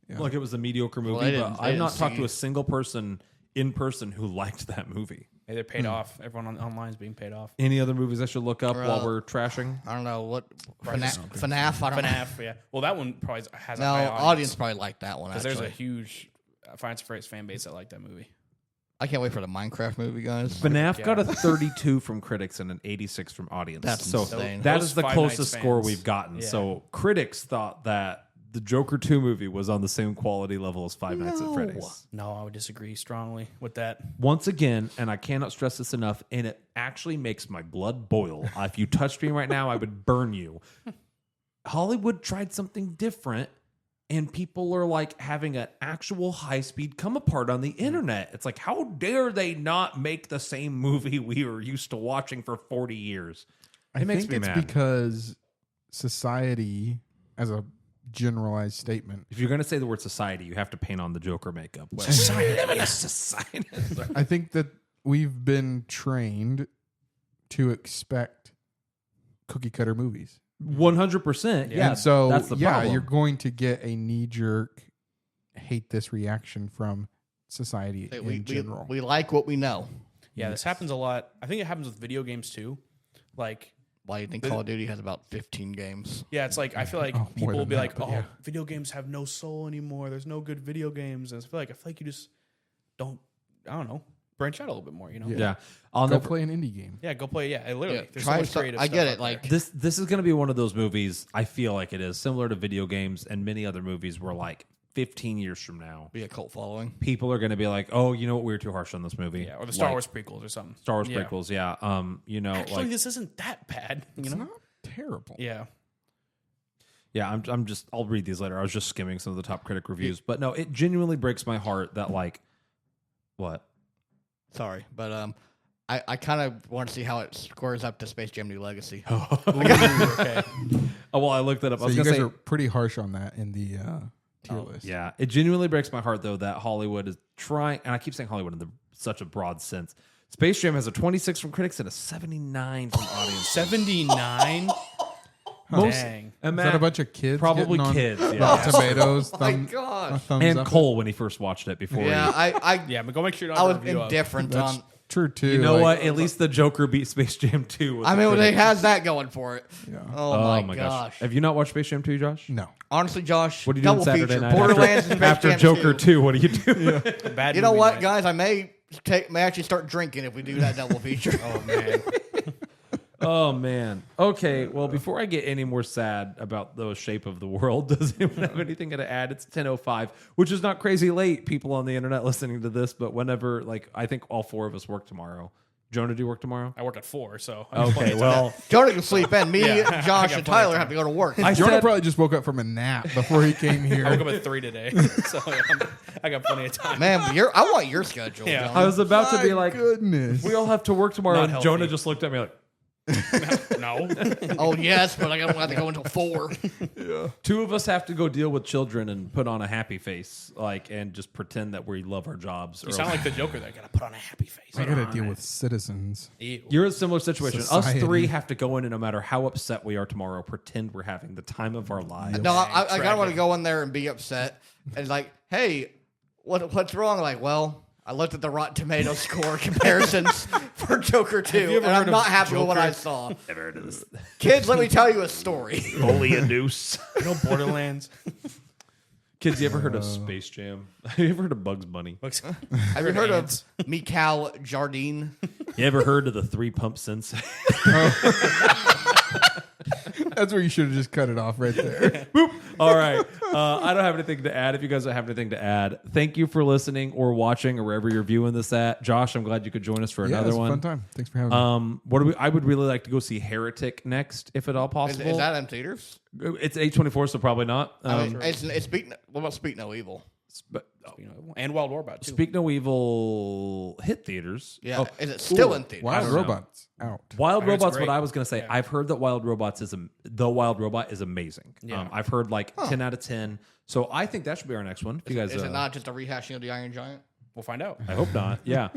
Yeah. Like, it was a mediocre I movie, didn't- but I I've didn't not talked see to a it. single person in person who liked that movie. Hey, they're paid off. Everyone online is being paid off. Any other movies I should look up Or, while we're trashing? I don't know what Right. FNAF. I don't know. FNAF, yeah. Well, that one probably has a No, high audience probably liked that one. because there's a Actually, huge Finance Phrase fan base that like that movie. I can't wait for the Minecraft movie, guys. FNAF Yeah. got a 32 from critics and an 86 from audience. That's so insane. that Those is the Five closest Nights score fans. we've gotten. Yeah. So critics thought that the Joker 2 movie was on the same quality level as Five Nights at Freddy's. No, I would disagree strongly with that. Once again, and I cannot stress this enough, and it actually makes my blood boil. If you touched me right now, I would burn you. Hollywood tried something different, and people are like having an actual high-speed come apart on the internet. It's like, how dare they not make the same movie we were used to watching for 40 years? I It makes think me it's mad. because society, as a generalized statement, If you're going to say the word society, you have to paint on the Joker makeup. Society. I think that we've been trained to expect cookie cutter movies. 100%. Yeah. And so, that's the yeah, problem. you're going to get a knee jerk hate this reaction from society in general. We like what we know. Yeah, this happens a lot. I think it happens with video games too. Like, Why do you think Call of Duty has about 15 games? yeah, it's like I feel like Oh, more people will than be that, like, but "Oh, yeah. video games have no soul anymore. There's no good video games." And I feel like you just don't. I don't know. Branch out a little bit more. You know. yeah. I'll Go never play an indie game. Yeah, go play. Yeah, literally. Yeah, There's try so much some- creative I stuff get out it, there. like- This is going to be one of those movies. I feel like it is similar to video games and many other movies where like 15 years from now, Be a cult following. people are going to be like, "Oh, you know what? We were too harsh on this movie." yeah, or the Star Like, Wars prequels or something. Star Wars Yeah. prequels. Yeah. You know, Actually, like this isn't that bad. You It's know. not terrible. Yeah. yeah. I'm just. I'll read these later. I was just skimming some of the top critic reviews, but no, it genuinely breaks my heart that like, what? Sorry, but I kind of want to see how it squares up to Space Jam New Legacy. Okay. Oh well, I looked that up. I So was you going guys to are say, pretty harsh on that in the tier list. yeah, it genuinely breaks my heart though that Hollywood is trying, and I keep saying Hollywood in such a broad sense. Space Jam has a 26 from critics and a 79 from audience. 79. Most, Dang. Is that a bunch of kids? Probably getting on kids, yeah. Rotten Tomatoes. my thumb- gosh. thumbs And up? Cole when he first watched it before. Yeah, I Yeah, but go make sure you I was don't review up. indifferent That's on. true too. You know like- what? At least the Joker beat Space Jam 2. with I the mean, they critics. has that going for it. Yeah. Oh, my gosh. Have you not watched Space Jam 2, Josh? No. Honestly, Josh, What are you doing double Saturday feature. night? Borderlands and Space after Jam Joker 2. 2, what do you do? Bad You know movie what, night. guys? I may actually start drinking if we do that double feature. Oh man. Oh, man. Okay, well, before I get any more sad about the shape of the world, does anyone have anything to add? It's 10:05, which is not crazy late, people on the internet listening to this, but whenever, like, I think all four of us work tomorrow. Jonah, do you work tomorrow? I work at 4, so I have plenty Okay, of well, Jonah can sleep in. Me, Yeah, I Josh, got and plenty of Tyler time. have to go to work. I Jonah said, probably just woke up from a nap before he came time. I woke up here. at 3 today, so I got plenty of time. Man, I want your schedule. Yeah. Jonah. I was about to be My like, goodness. we all have to work tomorrow, Not and healthy. Jonah just looked at me like, No. Oh yes, but I don't have to go until 4. two of us have to go deal with children and put on a happy face, like, and just pretend that we love our jobs. You sound like the Joker there. Gotta put on a happy face. I gotta deal with citizens. Ew. You're in a similar situation. Society. Us three have to go in, and no matter how upset we are tomorrow, pretend we're having the time of our lives. No, I kind tragic. of want to go in there and be upset and like, hey, what's wrong? Like, well, I looked at the Rotten Tomatoes score comparisons for Joker 2, you ever and heard I'm of not happy with what Joker? I saw. Never heard of this. Kids, let me tell you a story. Folie a noose. You know Borderlands. Kids, you ever heard of Space Jam? You ever heard of Bugs Bunny? Have you heard of Mikal Jardine? You ever heard of the 3 Pump Sensei? That's where you should have just cut it off right there. All right. I don't have anything to add. If you guys don't have anything to add, thank you for listening or watching or wherever you're viewing this at. Josh, I'm glad you could join us for Yeah, another it's a one. fun time. Thanks for having me. What do we? I would really like to go see Heretic next, if at all possible. Is that in theaters? It's A24, so probably not. I mean, it's what about Speak No Evil? But And Wild Robot too. Speak No Evil hit theaters. Yeah, is it still in theaters? Wild don't know. Robots out. Wild I heard it's Robot's what great. I was going to say. Yeah. I've heard that Wild Robot is amazing. Yeah. I've heard like 10 out of 10. So I think that should be our next one. If you guys, Is it not just a rehashing of the Iron Giant? We'll find out. I hope not. Yeah.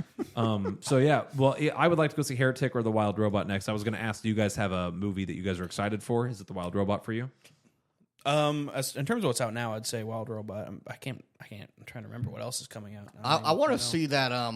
So yeah. Well, I would like to go see Heretic or the Wild Robot next. I was going to ask, do you guys have a movie that you guys are excited for? Is it the Wild Robot for you? In terms of what's out now, I'd say Wild Robot. I can't. I'm trying to remember what else is coming out. I want to see that.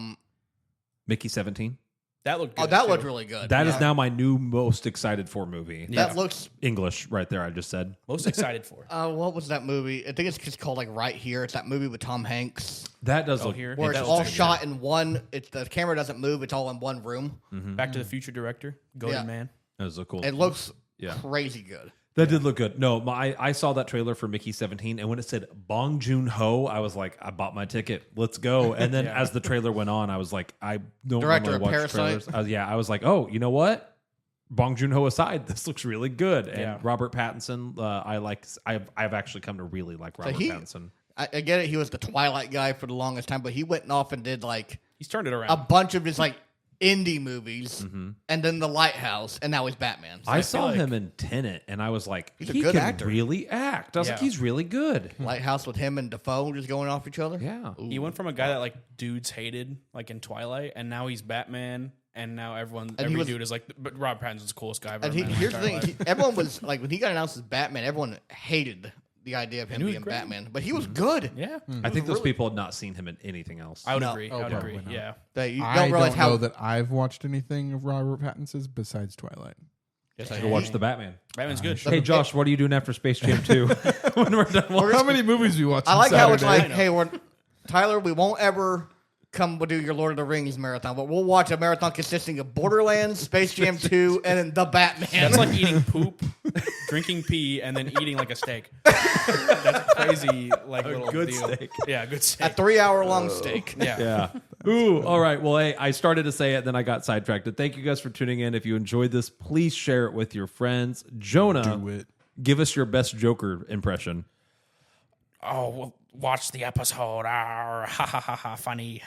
Mickey 17. That looked. Good Oh, that too. looked really good. That is Yeah. now my new most excited for movie. Yeah. That looks. English right there. I just said. most excited for. What was that movie? I think it's just called like Right Here. It's that movie with Tom Hanks That does Oh, look here. where That it's looks all good, shot in one. It's the camera doesn't move. It's all in one room. Back to the Future director, Goated Yeah. Man. That was look cool. It looks Yeah. crazy good. That did look good. No, I saw that trailer for Mickey 17, and when it said Bong Joon-ho, I was like, I bought my ticket. Let's go. And then as the trailer went on, I was like, I don't Director normally of watch Parasite? trailers. I was like, oh, you know what? Bong Joon-ho aside, this looks really good. And Yeah. Robert Pattinson, I've actually come to really like Robert Pattinson. I get it. He was the Twilight guy for the longest time, but he went off and did like He's turned it around. a bunch of just like indie movies, and then The Lighthouse, and now he's Batman. So I feel saw like- him in Tenet, and I was like, He's a he good can actor. really act. I was like, Yeah. he's really good. Lighthouse with him and Defoe just going off each other. Yeah. He went from a guy that like dudes hated, like in Twilight, and now he's Batman. And now he every was- dude is like, but Rob Pattinson's the coolest guy I've ever And met in my here's the entire thing: life. everyone was like, when he got announced as Batman, everyone hated the idea of him he was being great. Batman, but he was good. Yeah, I think those people had not seen him in anything else. I would No. agree. Oh, I would probably agree. not. Yeah. That you I don't realize don't how. know that I've watched anything of Robert Pattinson's besides Twilight. Yes, Go watch the Batman. Batman's good. Hey, Josh, what are you doing after Space Jam 2? When we're done watching? How many movies we watched? I like how it's Saturday? like, hey, Tyler, we won't ever come do your Lord of the Rings marathon, but we'll watch a marathon consisting of Borderlands, Space Jam 2, and then The Batman. That's like eating poop, drinking pee, and then eating like a steak. That's crazy. Like little good deal. steak. Yeah, good a steak. 3-hour-long steak. Yeah. Yeah. Ooh. All right. Well, hey, I started to say it, then I got sidetracked. Thank you guys for tuning in. If you enjoyed this, please share it with your friends. Jonah, Do it. give us your best Joker impression. Oh, well, watch the episode. Ah, ha ha ha ha. Funny.